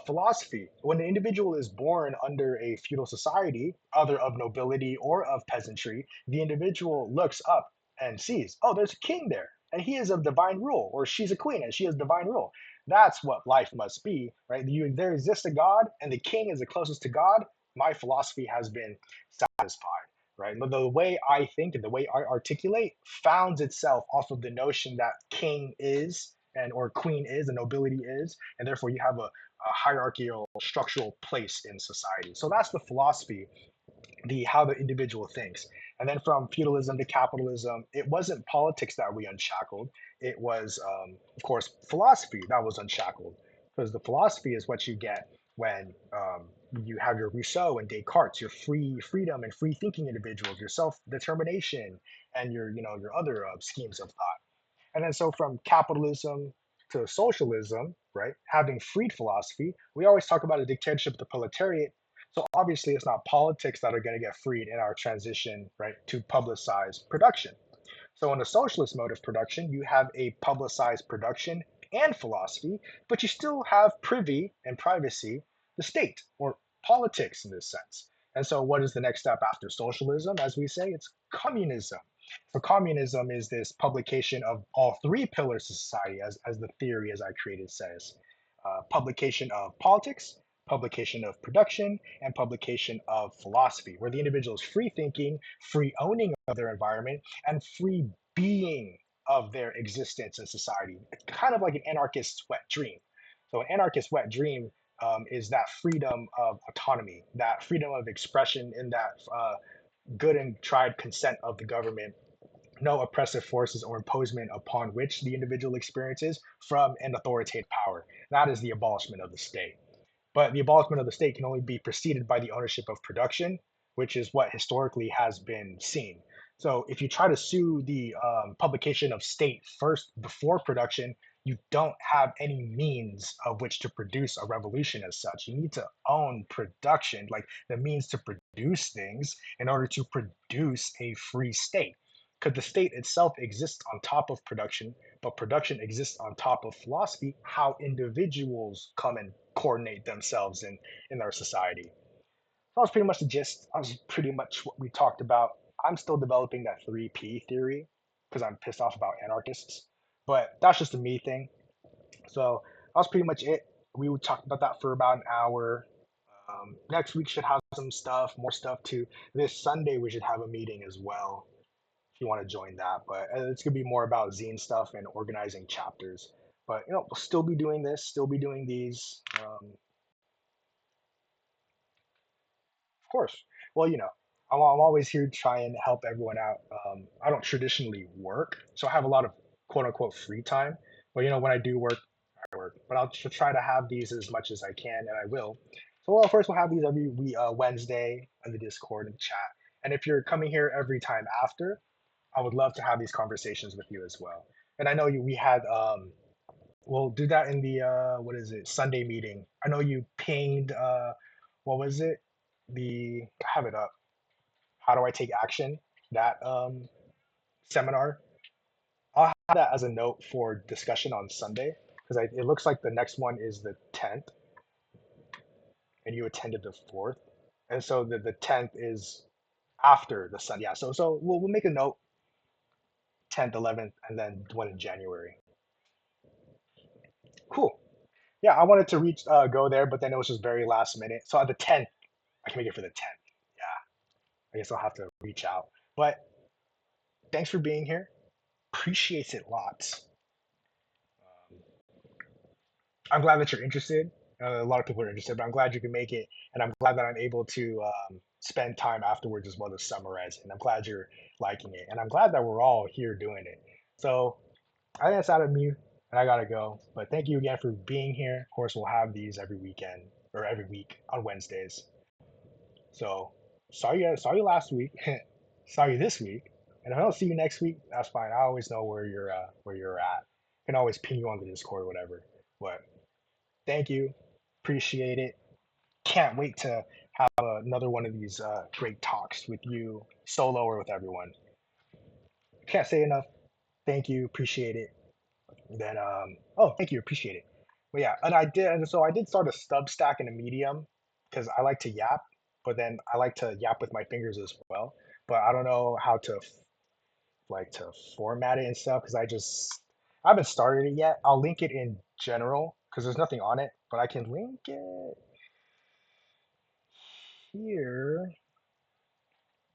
Philosophy, when an individual is born under a feudal society, either of nobility or of peasantry, the individual looks up and sees, oh, there's a king there, and he is of divine rule, or she's a queen and she has divine rule. That's what life must be, right? There exists a God, and the king is the closest to God. My philosophy has been satisfied, right? But the way I think and the way I articulate founds itself off of the notion that king is and or queen is and nobility is, and therefore you have a hierarchical structural place in society. So that's the philosophy, the how the individual thinks. And then from feudalism to capitalism, it wasn't politics that we unshackled. It was, of course, philosophy that was unshackled, because the philosophy is what you get when you have your Rousseau and Descartes, your freedom and free thinking individuals, your self determination, and your your other schemes of thought. And then so from capitalism to socialism, right? Having freed philosophy, we always talk about a dictatorship of the proletariat. So obviously it's not politics that are going to get freed in our transition, right, to publicized production. So in a socialist mode of production, you have a publicized production and philosophy, but you still have privy and privacy, the state or politics in this sense. And so what is the next step after socialism? As we say, it's communism. So communism is this publication of all three pillars of society, as the theory as I created says. Publication of politics, publication of production, and publication of philosophy, where the individual is free thinking, free owning of their environment, and free being of their existence in society. It's kind of like an anarchist's wet dream. So, an anarchist's wet dream is that freedom of autonomy, that freedom of expression, in that good and tried consent of the government, no oppressive forces or imposement upon which the individual experiences from an authoritative power. That is the abolishment of the state. But the abolishment of the state can only be preceded by the ownership of production, which is what historically has been seen. So if you try to sue the publication of state first before production, you don't have any means of which to produce a revolution as such. You need to own production, like the means to produce things, in order to produce a free state. Because the state itself exists on top of production, but production exists on top of philosophy, how individuals come and coordinate themselves in our society. That was pretty much the gist. That was pretty much what we talked about. I'm still developing that 3P theory because I'm pissed off about anarchists, but that's just a me thing. So that was pretty much it. We talked about that for about an hour. Next week should have some stuff, more stuff too. This Sunday we should have a meeting as well if you want to join that. But it's gonna be more about zine stuff and organizing chapters. But we'll still be doing this, still be doing these. Of course. Well, I'm always here to try and help everyone out. I don't traditionally work, so I have a lot of quote unquote free time. But when I do work, I work. But I'll try to have these as much as I can, and I will. So, well, first we'll have these every Wednesday on the Discord and the chat. And if you're coming here every time after, I would love to have these conversations with you as well. And I know we had we'll do that in the what is it, Sunday meeting. I know you pinged what was it? I have it up. How do I take action? That seminar. I'll have that as a note for discussion on Sunday because it looks like the next one is the 10th and you attended the 4th. And so the 10th is after the Sun. Yeah, so we'll make a note 10th, 11th, and then one in January. Cool. Yeah, I wanted to reach go there, but then it was just very last minute. So at the 10th, I can make it for the 10th. Yeah, I guess I'll have to reach out. But thanks for being here. Appreciates it lots. Um, I'm glad that you're interested. A lot of people are interested, but I'm glad you can make it, and I'm glad that I'm able to spend time afterwards as well to summarize it. And I'm glad you're liking it, and I'm glad that we're all here doing it. So I think that's out of me, and I gotta go. But thank you again for being here. Of course, we'll have these every weekend or every week on Wednesdays. So saw you last week, saw you this week, and if I don't see you next week, that's fine. I always know where you're at. I can always ping you on the Discord or whatever. But thank you, appreciate it. Can't wait to have another one of these great talks with you, solo or with everyone. Can't say enough. Thank you, appreciate it. Then oh, thank you, appreciate it. But yeah, and I did start a Substack and a Medium because I like to yap, but then I like to yap with my fingers as well. But I don't know how to to format it and stuff because I haven't started it yet. I'll link it in general because there's nothing on it, but I can link it here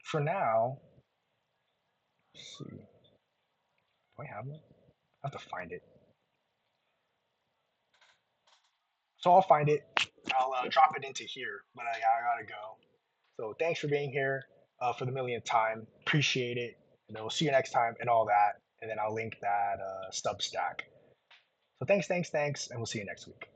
for now. Let's see, do I have it? I have to find it. So I'll find it. I'll drop it into here, but I gotta go. So thanks for being here for the millionth time. Appreciate it. And then we'll see you next time and all that. And then I'll link that Substack. So thanks, and we'll see you next week.